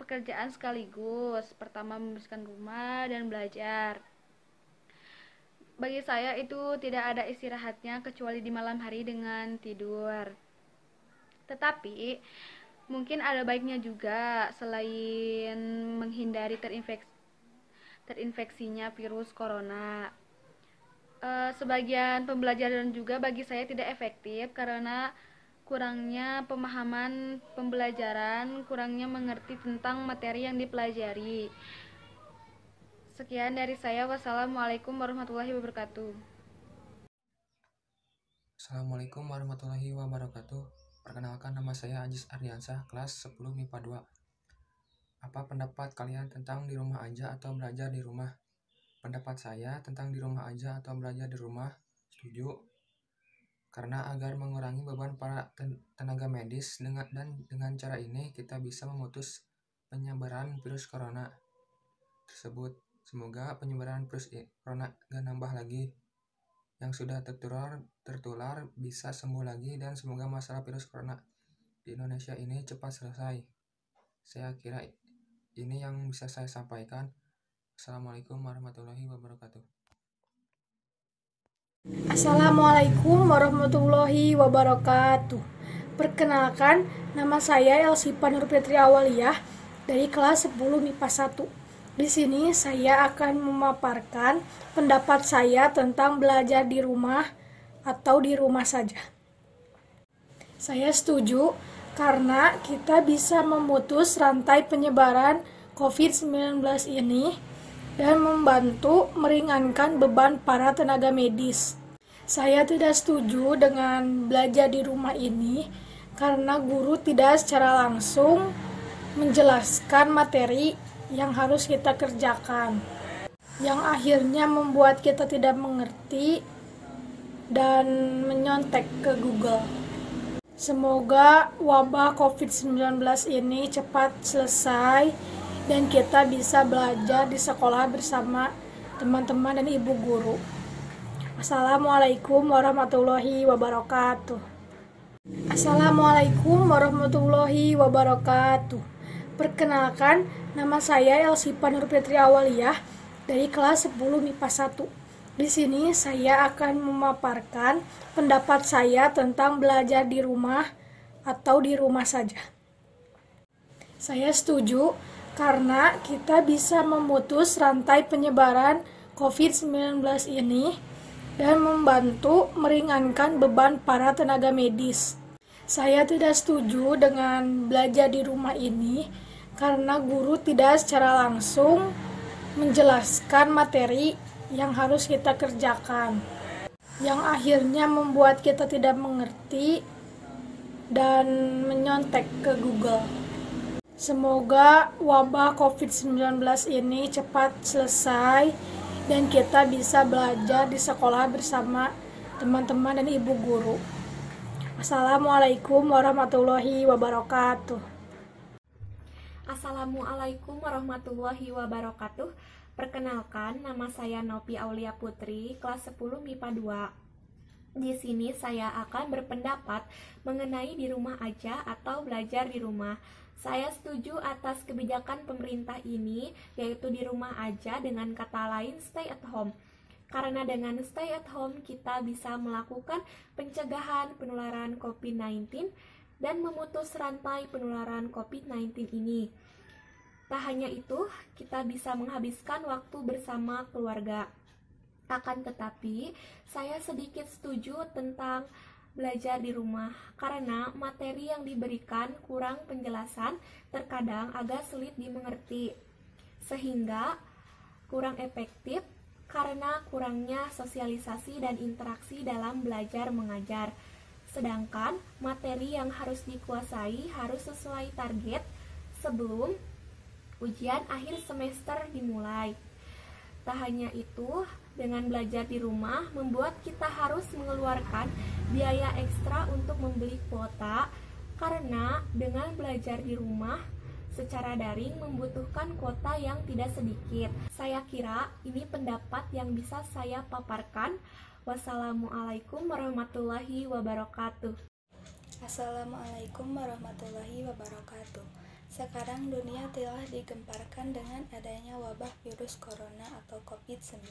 pekerjaan sekaligus. Pertama, membersihkan rumah dan belajar. Bagi saya itu tidak ada istirahatnya kecuali di malam hari dengan tidur. Tetapi mungkin ada baiknya juga selain menghindari terinfeksinya virus corona. Sebagian pembelajaran juga bagi saya tidak efektif karena kurangnya pemahaman pembelajaran, kurangnya mengerti tentang materi yang dipelajari. Sekian dari saya. Wassalamualaikum warahmatullahi wabarakatuh. Assalamualaikum warahmatullahi wabarakatuh. Perkenalkan, nama saya Ajis Ardiansah, kelas 10 MIPA 2. Apa pendapat kalian tentang di rumah aja atau belajar di rumah? Pendapat saya tentang di rumah aja atau belajar di rumah, setuju. Karena agar mengurangi beban para tenaga medis dengan cara ini kita bisa memutus penyebaran virus corona tersebut. Semoga penyebaran virus corona gak nambah lagi. Yang sudah tertular bisa sembuh lagi, dan semoga masalah virus corona di Indonesia ini cepat selesai. Saya kira ini yang bisa saya sampaikan. Assalamualaikum warahmatullahi wabarakatuh. Assalamualaikum warahmatullahi wabarakatuh. Perkenalkan, nama saya Elsipa Nurfitri Awaliyah dari kelas 10 MIPA 1. Di sini saya akan memaparkan pendapat saya tentang belajar di rumah atau di rumah saja. Saya setuju karena kita bisa memutus rantai penyebaran COVID-19 ini dan membantu meringankan beban para tenaga medis. Saya tidak setuju dengan belajar di rumah ini karena guru tidak secara langsung menjelaskan materi yang harus kita kerjakan, yang akhirnya membuat kita tidak mengerti dan menyontek ke Google. Semoga wabah COVID-19 ini cepat selesai dan kita bisa belajar di sekolah bersama teman-teman dan ibu guru. Assalamualaikum warahmatullahi wabarakatuh. Assalamualaikum warahmatullahi wabarakatuh. Perkenalkan, nama saya Elsipa Nurfitri Awaliyah dari kelas 10 MIPA 1. Di sini saya akan memaparkan pendapat saya tentang belajar di rumah atau di rumah saja. Saya setuju karena kita bisa memutus rantai penyebaran COVID-19 ini dan membantu meringankan beban para tenaga medis. Saya tidak setuju dengan belajar di rumah ini karena guru tidak secara langsung menjelaskan materi yang harus kita kerjakan, yang akhirnya membuat kita tidak mengerti dan menyontek ke Google. Semoga wabah COVID-19 ini cepat selesai dan kita bisa belajar di sekolah bersama teman-teman dan ibu guru. Assalamualaikum warahmatullahi wabarakatuh. Assalamualaikum warahmatullahi wabarakatuh. Perkenalkan, nama saya Nopi Aulia Putri, kelas 10 MIPA 2. Di sini saya akan berpendapat mengenai di rumah aja atau belajar di rumah. Saya setuju atas kebijakan pemerintah ini, yaitu di rumah aja dengan kata lain stay at home. Karena dengan stay at home kita bisa melakukan pencegahan penularan COVID-19 dan memutus rantai penularan COVID-19 ini. Tak hanya itu, kita bisa menghabiskan waktu bersama keluarga. Akan tetapi, saya sedikit setuju tentang belajar di rumah karena materi yang diberikan kurang penjelasan, terkadang agak sulit dimengerti, sehingga kurang efektif karena kurangnya sosialisasi dan interaksi dalam belajar mengajar. Sedangkan materi yang harus dikuasai harus sesuai target sebelum ujian akhir semester dimulai. Tak hanya itu, dengan belajar di rumah membuat kita harus mengeluarkan biaya ekstra untuk membeli kuota, karena dengan belajar di rumah secara daring membutuhkan kuota yang tidak sedikit. Saya kira ini pendapat yang bisa saya paparkan. Wassalamualaikum warahmatullahi wabarakatuh. Assalamualaikum warahmatullahi wabarakatuh. Sekarang dunia telah digemparkan dengan adanya wabah virus corona atau COVID-19.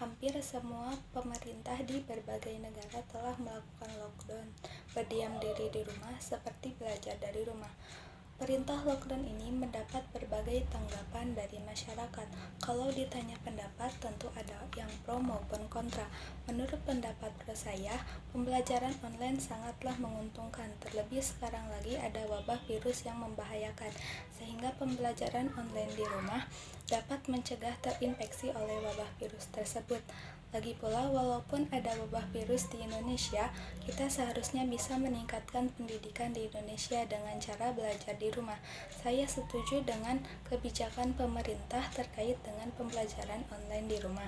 Hampir semua pemerintah di berbagai negara telah melakukan lockdown, berdiam diri di rumah seperti belajar dari rumah. Perintah lockdown ini mendapat berbagai tanggapan dari masyarakat. Kalau ditanya pendapat, tentu ada yang pro maupun kontra. Menurut pendapat saya, pembelajaran online sangatlah menguntungkan. Terlebih sekarang lagi ada wabah virus yang membahayakan, sehingga pembelajaran online di rumah dapat mencegah terinfeksi oleh wabah virus tersebut. Lagi pula, walaupun ada wabah virus di Indonesia, kita seharusnya bisa meningkatkan pendidikan di Indonesia dengan cara belajar di rumah. Saya setuju dengan kebijakan pemerintah terkait dengan pembelajaran online di rumah.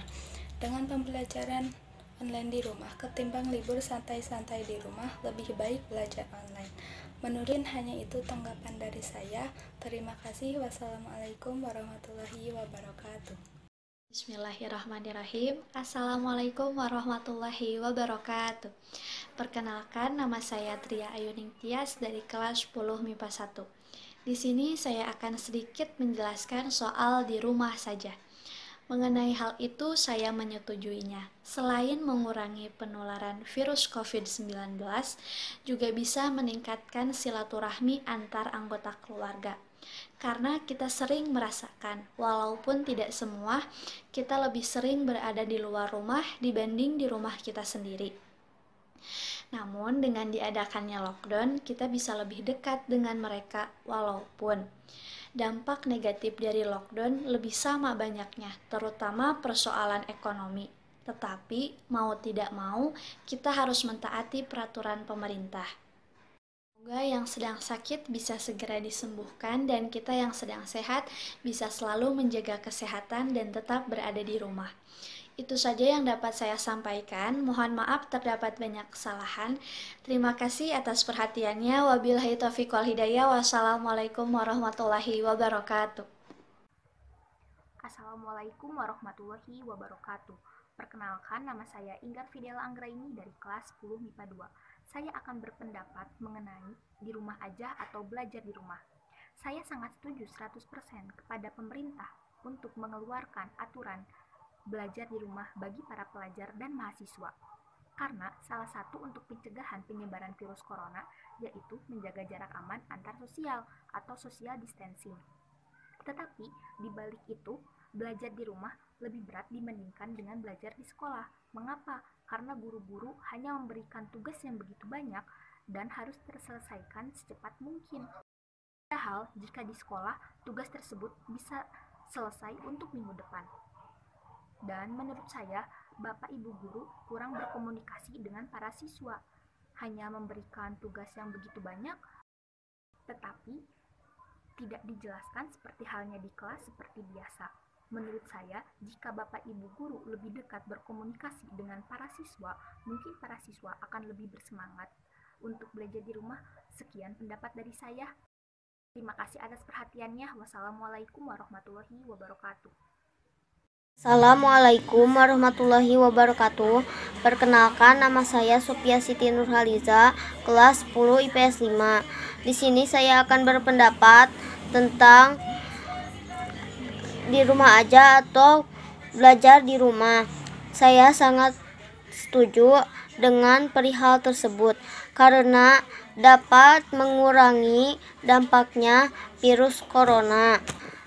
Dengan pembelajaran online di rumah, ketimbang libur santai-santai di rumah, lebih baik belajar online. Menurut hanya itu tanggapan dari saya. Terima kasih. Wassalamualaikum warahmatullahi wabarakatuh. Bismillahirrahmanirrahim. Assalamualaikum warahmatullahi wabarakatuh. Perkenalkan, nama saya Tria Ayuning Tias dari kelas 10 MIPA 1. Di sini saya akan sedikit menjelaskan soal di rumah saja. Mengenai hal itu saya menyetujuinya. Selain mengurangi penularan virus COVID-19, juga bisa meningkatkan silaturahmi antar anggota keluarga. Karena kita sering merasakan, walaupun tidak semua, kita lebih sering berada di luar rumah dibanding di rumah kita sendiri. Namun dengan diadakannya lockdown, kita bisa lebih dekat dengan mereka, walaupun dampak negatif dari lockdown lebih sama banyaknya, terutama persoalan ekonomi. Tetapi mau tidak mau, kita harus mentaati peraturan pemerintah. Semoga yang sedang sakit bisa segera disembuhkan dan kita yang sedang sehat bisa selalu menjaga kesehatan dan tetap berada di rumah. Itu saja yang dapat saya sampaikan. Mohon maaf terdapat banyak kesalahan. Terima kasih atas perhatiannya. Wabillahi taufiq wal hidayah. Wassalamualaikum warahmatullahi wabarakatuh. Assalamualaikum warahmatullahi wabarakatuh. Perkenalkan, nama saya Inggar Fidela Anggraini dari kelas 10 MIPA 2. Saya akan berpendapat mengenai di rumah aja atau belajar di rumah. Saya sangat setuju 100% kepada pemerintah untuk mengeluarkan aturan belajar di rumah bagi para pelajar dan mahasiswa. Karena salah satu untuk pencegahan penyebaran virus corona yaitu menjaga jarak aman antar sosial atau social distancing. Tetapi di balik itu, belajar di rumah lebih berat dibandingkan dengan belajar di sekolah. Mengapa? Karena guru-guru hanya memberikan tugas yang begitu banyak dan harus terselesaikan secepat mungkin. Padahal jika di sekolah, tugas tersebut bisa selesai untuk minggu depan. Dan menurut saya, Bapak Ibu guru kurang berkomunikasi dengan para siswa, hanya memberikan tugas yang begitu banyak, tetapi tidak dijelaskan seperti halnya di kelas seperti biasa. Menurut saya, jika Bapak Ibu guru lebih dekat berkomunikasi dengan para siswa, mungkin para siswa akan lebih bersemangat untuk belajar di rumah. Sekian pendapat dari saya. Terima kasih atas perhatiannya. Wassalamualaikum warahmatullahi wabarakatuh. Assalamualaikum warahmatullahi wabarakatuh. Perkenalkan, nama saya Sophia Siti Nurhaliza, kelas 10 IPS 5. Di sini saya akan berpendapat tentang di rumah aja atau belajar di rumah. Saya sangat setuju dengan perihal tersebut karena dapat mengurangi dampaknya virus corona.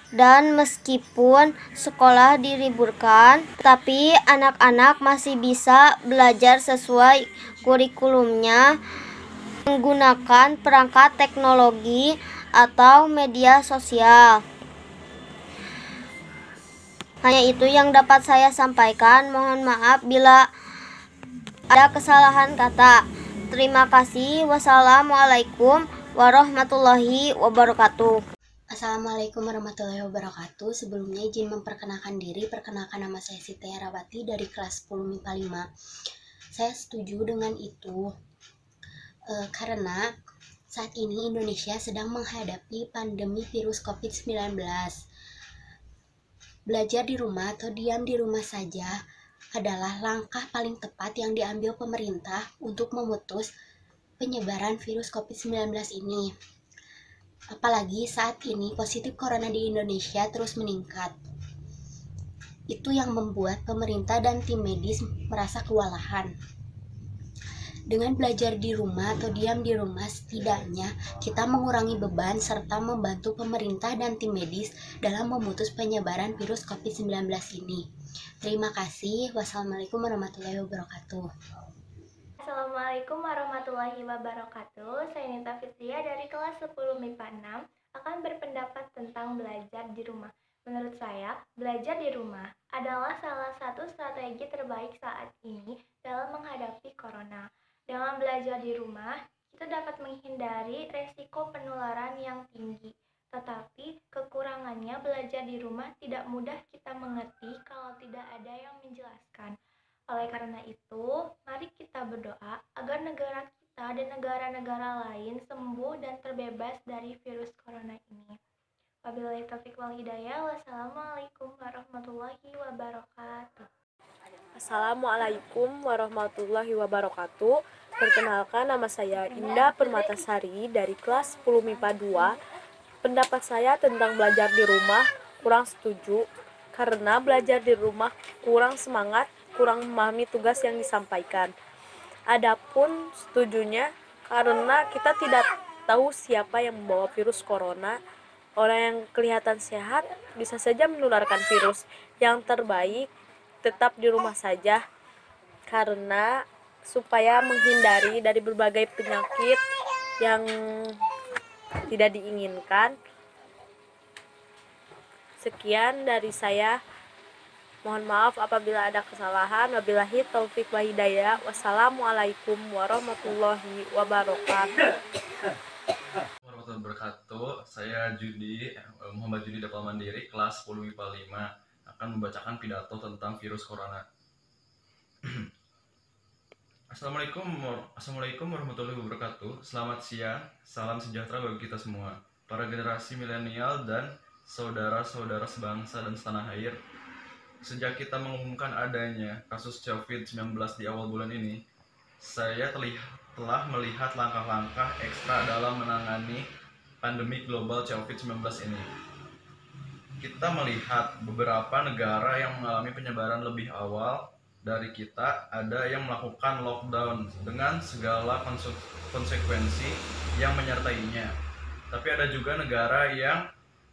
Dan meskipun sekolah diliburkan, tapi anak-anak masih bisa belajar sesuai kurikulumnya menggunakan perangkat teknologi atau media sosial. Hanya itu yang dapat saya sampaikan. Mohon maaf bila ada kesalahan kata. Terima kasih. Wassalamualaikum warahmatullahi wabarakatuh. Assalamualaikum warahmatullahi wabarakatuh. Sebelumnya izin memperkenalkan diri. Perkenalkan, nama saya Siti Herawati dari kelas 10 MIPA 5. Saya setuju dengan itu karena saat ini Indonesia sedang menghadapi pandemi virus COVID-19. Belajar di rumah atau diam di rumah saja adalah langkah paling tepat yang diambil pemerintah untuk memutus penyebaran virus COVID-19 ini. Apalagi saat ini positif corona di Indonesia terus meningkat. Itu yang membuat pemerintah dan tim medis merasa kewalahan. Dengan belajar di rumah atau diam di rumah, setidaknya kita mengurangi beban serta membantu pemerintah dan tim medis dalam memutus penyebaran virus COVID-19 ini. Terima kasih. Wassalamualaikum warahmatullahi wabarakatuh. Assalamualaikum warahmatullahi wabarakatuh. Saya Nita Fitria dari kelas 10 MIPA 6 akan berpendapat tentang belajar di rumah. Menurut saya, belajar di rumah adalah salah satu strategi terbaik saat ini dalam menghadapi corona. Dengan belajar di rumah, kita dapat menghindari resiko penularan yang tinggi. Tetapi kekurangannya belajar di rumah tidak mudah kita mengerti kalau tidak ada yang menjelaskan. Oleh karena itu, mari kita berdoa agar negara kita dan negara-negara lain sembuh dan terbebas dari virus corona ini. Wabillahi taufiq wal hidayah. Wassalamualaikum warahmatullahi wabarakatuh. Assalamualaikum warahmatullahi wabarakatuh. Perkenalkan, nama saya Indah Permatasari dari kelas 10 MIPA 2. Pendapat saya tentang belajar di rumah kurang setuju karena belajar di rumah kurang semangat, kurang memahami tugas yang disampaikan. Adapun setujunya karena kita tidak tahu siapa yang membawa virus corona. Orang yang kelihatan sehat bisa saja menularkan virus. Yang terbaik tetap di rumah saja karena supaya menghindari dari berbagai penyakit yang tidak diinginkan. Sekian dari saya. Mohon maaf apabila ada kesalahan. Wabillahi taufiq wa hidayah. Wassalamualaikum warahmatullahi wabarakatuh. Warahmatullahi wabarakatuh. Saya Muhammad Judi Dapal Mandiri, kelas 10 MIPA 5, akan membacakan pidato tentang virus corona. Assalamualaikum warahmatullahi wabarakatuh. Selamat siang, salam sejahtera bagi kita semua, para generasi milenial dan saudara-saudara sebangsa dan setanah air. Sejak kita mengumumkan adanya kasus COVID-19 di awal bulan ini, saya telah melihat langkah-langkah ekstra dalam menangani pandemi global COVID-19 ini. Kita melihat beberapa negara yang mengalami penyebaran lebih awal dari kita, ada yang melakukan lockdown dengan segala konsekuensi yang menyertainya. Tapi ada juga negara yang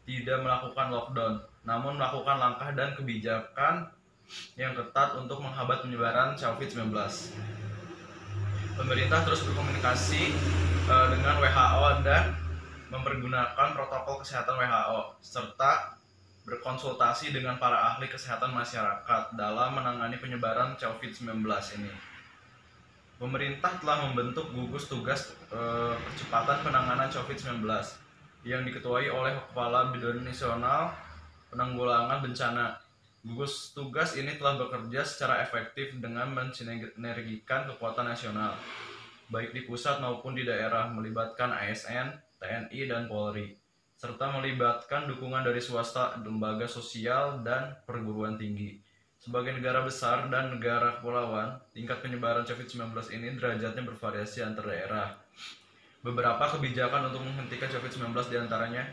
tidak melakukan lockdown, namun melakukan langkah dan kebijakan yang ketat untuk menghambat penyebaran COVID-19. Pemerintah terus berkomunikasi dengan WHO dan mempergunakan protokol kesehatan WHO, serta berkonsultasi dengan para ahli kesehatan masyarakat dalam menangani penyebaran COVID-19 ini. Pemerintah telah membentuk gugus tugas percepatan penanganan COVID-19 yang diketuai oleh Kepala Bidang Nasional Penanggulangan Bencana. Gugus tugas ini telah bekerja secara efektif dengan mensinergikan kekuatan nasional, baik di pusat maupun di daerah, melibatkan ASN, TNI, dan Polri, serta melibatkan dukungan dari swasta, lembaga sosial, dan perguruan tinggi. Sebagai negara besar dan negara kepulauan, tingkat penyebaran COVID-19 ini derajatnya bervariasi antar daerah. Beberapa kebijakan untuk menghentikan COVID-19 diantaranya: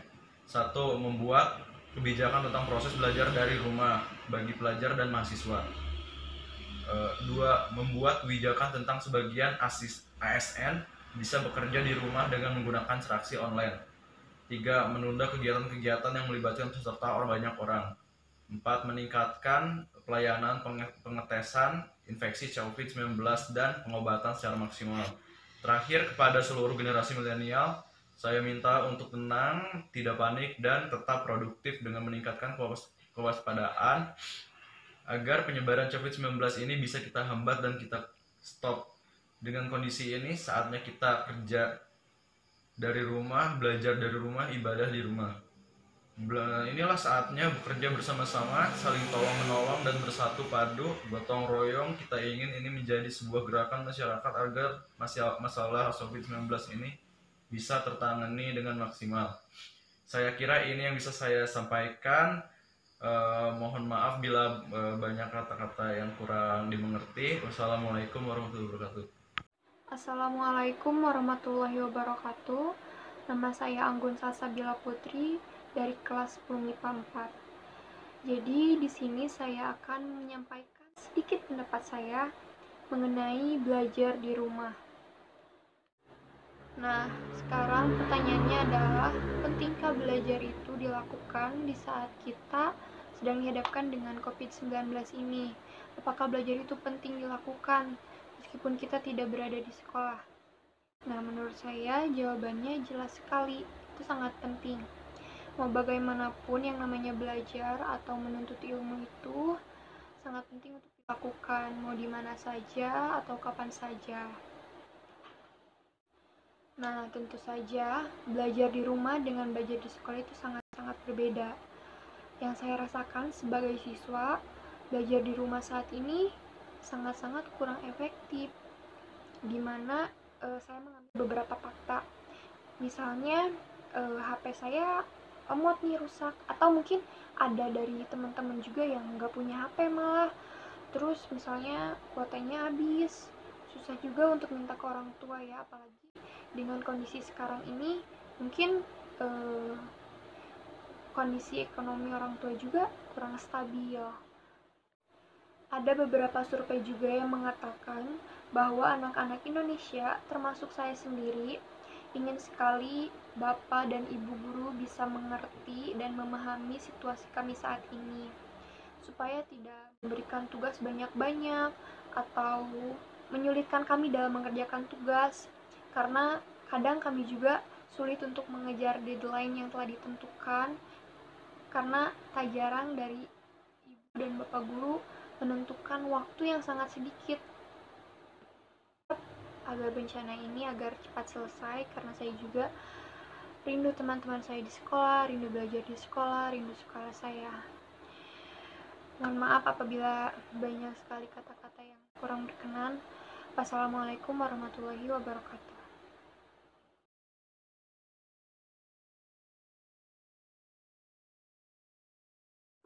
1. Membuat kebijakan tentang proses belajar dari rumah bagi pelajar dan mahasiswa. 2. Membuat kebijakan tentang sebagian ASN bisa bekerja di rumah dengan menggunakan interaksi online. 3. Menunda kegiatan-kegiatan yang melibatkan peserta banyak orang. 4. Meningkatkan pelayanan pengetesan infeksi COVID-19 dan pengobatan secara maksimal. Terakhir, kepada seluruh generasi milenial, saya minta untuk tenang, tidak panik, dan tetap produktif dengan meningkatkan kewaspadaan agar penyebaran COVID-19 ini bisa kita hambat dan kita stop. Dengan kondisi ini, saatnya kita kerja dari rumah, belajar dari rumah, ibadah di rumah. Inilah saatnya bekerja bersama-sama, saling tolong-menolong dan bersatu padu, gotong royong. Kita ingin ini menjadi sebuah gerakan masyarakat agar masalah COVID-19 ini bisa tertangani dengan maksimal. Saya kira ini yang bisa saya sampaikan. Mohon maaf bila banyak kata-kata yang kurang dimengerti. Wassalamualaikum warahmatullahi wabarakatuh. Assalamualaikum warahmatullahi wabarakatuh. Nama saya Anggun Salsabila Putri dari kelas 10 MIPA 4. Jadi di sini saya akan menyampaikan sedikit pendapat saya mengenai belajar di rumah. Nah, sekarang pertanyaannya adalah, pentingkah belajar itu dilakukan di saat kita sedang dihadapkan dengan COVID-19 ini? Apakah belajar itu penting dilakukan meskipun kita tidak berada di sekolah? Nah, menurut saya jawabannya jelas sekali, itu sangat penting. Mau bagaimanapun yang namanya belajar atau menuntut ilmu itu sangat penting untuk dilakukan, mau di mana saja atau kapan saja. Nah, tentu saja belajar di rumah dengan belajar di sekolah itu sangat-sangat berbeda. Yang saya rasakan sebagai siswa, belajar di rumah saat ini sangat-sangat kurang efektif, dimana saya mengambil beberapa fakta. Misalnya HP saya lemot nih, rusak, atau mungkin ada dari teman-teman juga yang nggak punya HP malah. Terus misalnya kuotanya habis, susah juga untuk minta ke orang tua ya, apalagi dengan kondisi sekarang ini mungkin kondisi ekonomi orang tua juga kurang stabil. Ada beberapa survei juga yang mengatakan bahwa anak-anak Indonesia, termasuk saya sendiri, ingin sekali Bapak dan Ibu guru bisa mengerti dan memahami situasi kami saat ini, supaya tidak memberikan tugas banyak-banyak atau menyulitkan kami dalam mengerjakan tugas, karena kadang kami juga sulit untuk mengejar deadline yang telah ditentukan, karena tak jarang dari Ibu dan Bapak guru menentukan waktu yang sangat sedikit agar bencana ini agar cepat selesai, karena saya juga rindu teman-teman saya di sekolah, rindu belajar di sekolah, rindu sekolah saya. Mohon maaf apabila banyak sekali kata-kata yang kurang berkenan. Wassalamualaikum warahmatullahi wabarakatuh.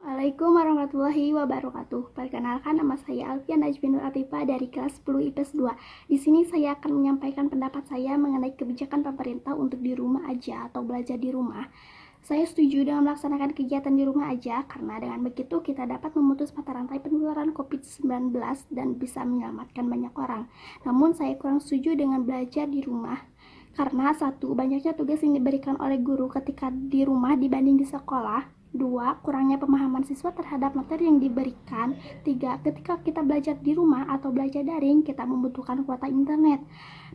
Assalamualaikum warahmatullahi wabarakatuh. Perkenalkan, nama saya Alfian Najmi Nur Atifah dari kelas 10 IPS 2. Di sini saya akan menyampaikan pendapat saya mengenai kebijakan pemerintah untuk di rumah aja atau belajar di rumah. Saya setuju dengan melaksanakan kegiatan di rumah aja karena dengan begitu kita dapat memutus mata rantai penularan COVID-19 dan bisa menyelamatkan banyak orang. Namun saya kurang setuju dengan belajar di rumah. Karena satu, banyaknya tugas yang diberikan oleh guru ketika di rumah dibanding di sekolah. 2. Kurangnya pemahaman siswa terhadap materi yang diberikan. 3. Ketika kita belajar di rumah atau belajar daring, kita membutuhkan kuota internet.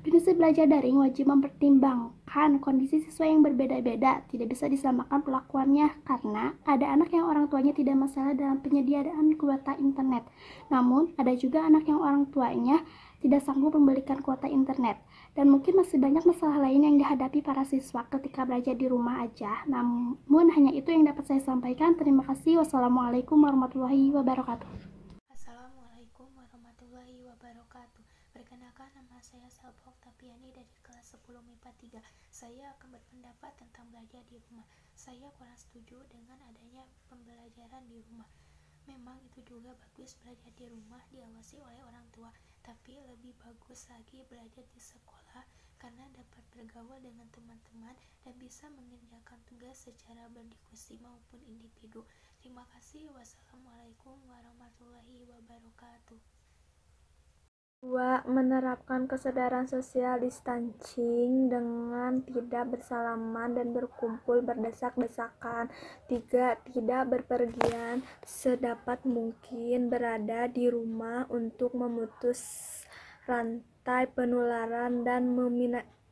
Prinsip belajar daring wajib mempertimbangkan kondisi siswa yang berbeda-beda. Tidak bisa disamakan perlakuannya karena ada anak yang orang tuanya tidak masalah dalam penyediaan kuota internet. Namun, ada juga anak yang orang tuanya tidak sanggup membelikan kuota internet. Dan mungkin masih banyak masalah lain yang dihadapi para siswa ketika belajar di rumah aja. Namun hanya itu yang dapat saya sampaikan. Terima kasih. Wassalamualaikum warahmatullahi wabarakatuh. Assalamualaikum warahmatullahi wabarakatuh. Perkenalkan, nama saya Salva Oktaviani dari kelas 10 MIPA 3. Saya akan berpendapat tentang belajar di rumah. Saya kurang setuju dengan adanya pembelajaran di rumah. Memang itu juga bagus belajar di rumah diawasi oleh orang tua, tapi lebih bagus lagi belajar di sekolah karena dapat bergaul dengan teman-teman dan bisa mengerjakan tugas secara berdiskusi maupun individu. Terima kasih. Wassalamualaikum warahmatullahi wabarakatuh. 2. Menerapkan kesadaran social distancing dengan tidak bersalaman dan berkumpul berdesak-desakan. 3. Tidak berpergian, sedapat mungkin berada di rumah untuk memutus rantai penularan dan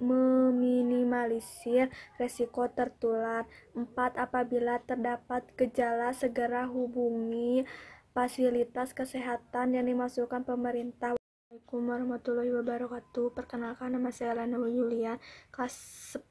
meminimalisir resiko tertular. 4. Apabila terdapat gejala, segera hubungi fasilitas kesehatan yang dimasukkan pemerintah. Assalamualaikum warahmatullahi wabarakatuh. Perkenalkan, nama saya Lana Yulian, kelas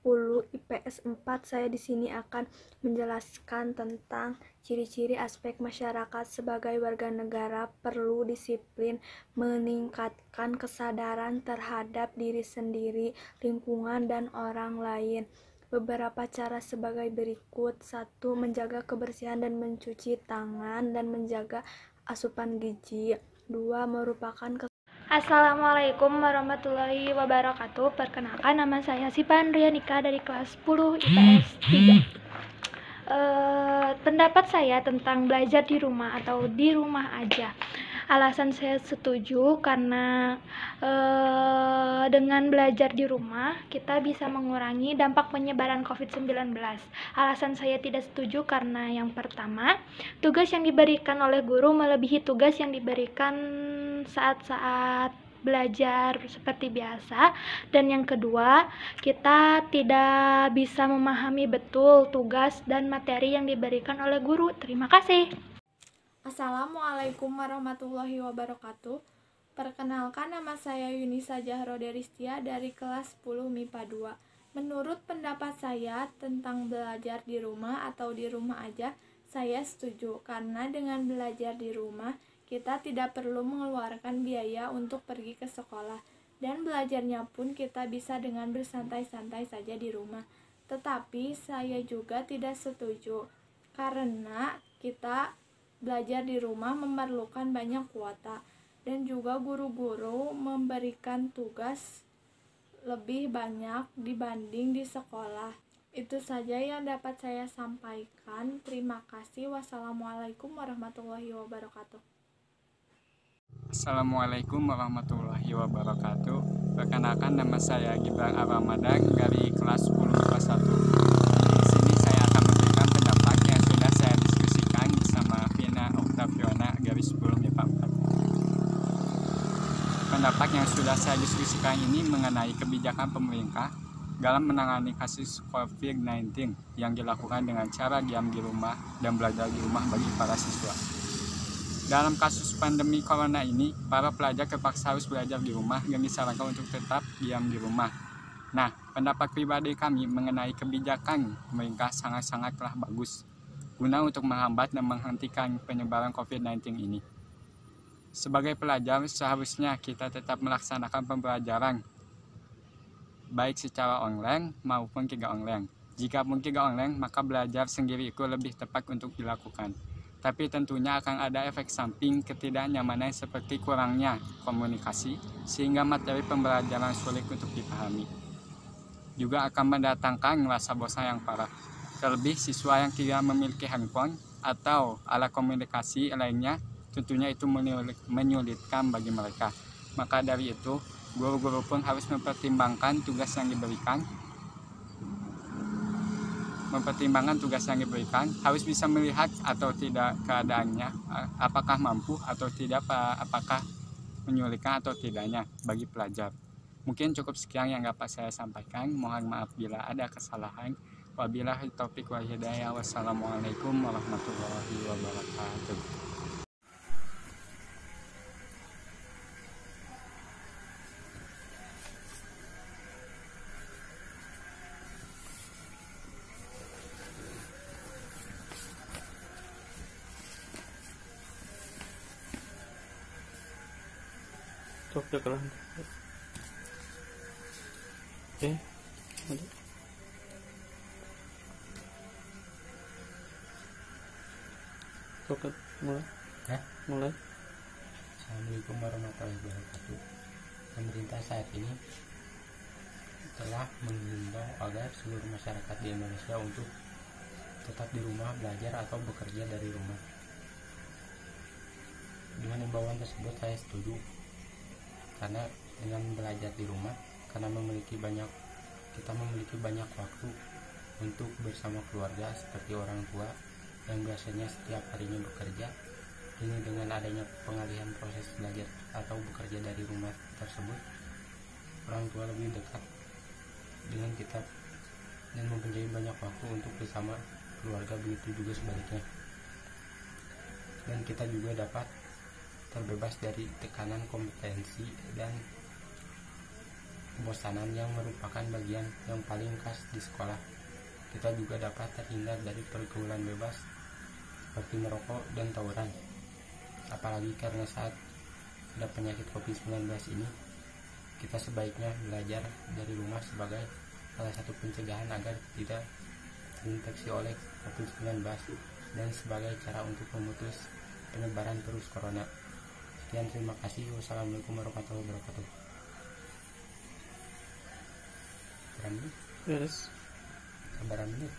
10 IPS 4. Saya di sini akan menjelaskan tentang ciri-ciri aspek masyarakat sebagai warga negara perlu disiplin, meningkatkan kesadaran terhadap diri sendiri, lingkungan, dan orang lain. Beberapa cara sebagai berikut. 1. Menjaga kebersihan dan mencuci tangan dan menjaga asupan gizi. 2. Merupakan Assalamualaikum warahmatullahi wabarakatuh. Perkenalkan, nama saya Sipa Andrianika dari kelas 10 IPS 3. Pendapat saya tentang belajar di rumah atau di rumah aja. Alasan saya setuju karena dengan belajar di rumah kita bisa mengurangi dampak penyebaran COVID-19. Alasan saya tidak setuju karena yang pertama, tugas yang diberikan oleh guru melebihi tugas yang diberikan saat-saat belajar seperti biasa. Dan yang kedua, kita tidak bisa memahami betul tugas dan materi yang diberikan oleh guru. Terima kasih. Assalamualaikum warahmatullahi wabarakatuh. Perkenalkan, nama saya Yunisa Jahro Deristia dari kelas 10 MIPA 2. Menurut pendapat saya tentang belajar di rumah atau di rumah aja, saya setuju karena dengan belajar di rumah kita tidak perlu mengeluarkan biaya untuk pergi ke sekolah dan belajarnya pun kita bisa dengan bersantai-santai saja di rumah. Tetapi saya juga tidak setuju karena kita belajar di rumah memerlukan banyak kuota dan juga guru-guru memberikan tugas lebih banyak dibanding di sekolah. Itu saja yang dapat saya sampaikan. Terima kasih. Wassalamualaikum warahmatullahi wabarakatuh. Assalamualaikum warahmatullahi wabarakatuh. Perkenalkan, nama saya Gibran Ar-Ramadan dari kelas 10 MIPA 1. Di sini saya akan memberikan pendapat yang sudah saya diskusikan bersama Vina Oktaviana dari 10 MIPA 4. Pendapat yang sudah saya diskusikan ini mengenai kebijakan pemerintah dalam menangani kasus COVID-19 yang dilakukan dengan cara diam di rumah dan belajar di rumah bagi para siswa. Dalam kasus pandemi corona ini, para pelajar terpaksa harus belajar di rumah dan disarankan untuk tetap diam di rumah. Nah, pendapat pribadi kami mengenai kebijakan pemerintah sangat-sangatlah bagus guna untuk menghambat dan menghentikan penyebaran COVID-19 ini. Sebagai pelajar, seharusnya kita tetap melaksanakan pembelajaran baik secara online maupun tidak online. Jika pun tidak online, maka belajar sendiri itu lebih tepat untuk dilakukan. Tapi tentunya akan ada efek samping ketidaknyamanan seperti kurangnya komunikasi, sehingga materi pembelajaran sulit untuk dipahami. Juga akan mendatangkan rasa bosan yang parah. Terlebih siswa yang tidak memiliki handphone atau alat komunikasi lainnya, tentunya itu menyulitkan bagi mereka. Maka dari itu, guru-guru pun harus mempertimbangkan tugas yang diberikan, harus bisa melihat atau tidak keadaannya, apakah mampu atau tidak, apakah menyulitkan atau tidaknya bagi pelajar. Mungkin cukup sekian yang dapat saya sampaikan. Mohon maaf bila ada kesalahan. Wabillahi taufiq wal hidayah. Wassalamualaikum warahmatullahi wabarakatuh. Sok kelan. Sok mulai. Mulai. Assalamualaikum warahmatullahi wabarakatuh. Pemerintah saat ini telah menghimbau agar seluruh masyarakat di Indonesia untuk tetap di rumah, belajar atau bekerja dari rumah. Dengan himbauan tersebut saya setuju, karena dengan belajar di rumah, karena kita memiliki banyak waktu untuk bersama keluarga seperti orang tua yang biasanya setiap harinya bekerja. Ini dengan adanya pengalihan proses belajar atau bekerja dari rumah tersebut, orang tua lebih dekat dengan kita dan mempunyai banyak waktu untuk bersama keluarga, begitu juga sebaliknya. Dan kita juga dapat terbebas dari tekanan kompetensi dan kebosanan yang merupakan bagian yang paling khas di sekolah. Kita juga dapat terhindar dari pergaulan bebas seperti merokok dan tawuran. Apalagi karena saat ada penyakit COVID-19 ini, kita sebaiknya belajar dari rumah sebagai salah satu pencegahan agar tidak terinfeksi oleh COVID-19 dan sebagai cara untuk memutus penyebaran virus corona. Sekian, terima kasih. Wassalamualaikum warahmatullahi wabarakatuh. Yes. Sabaran menit.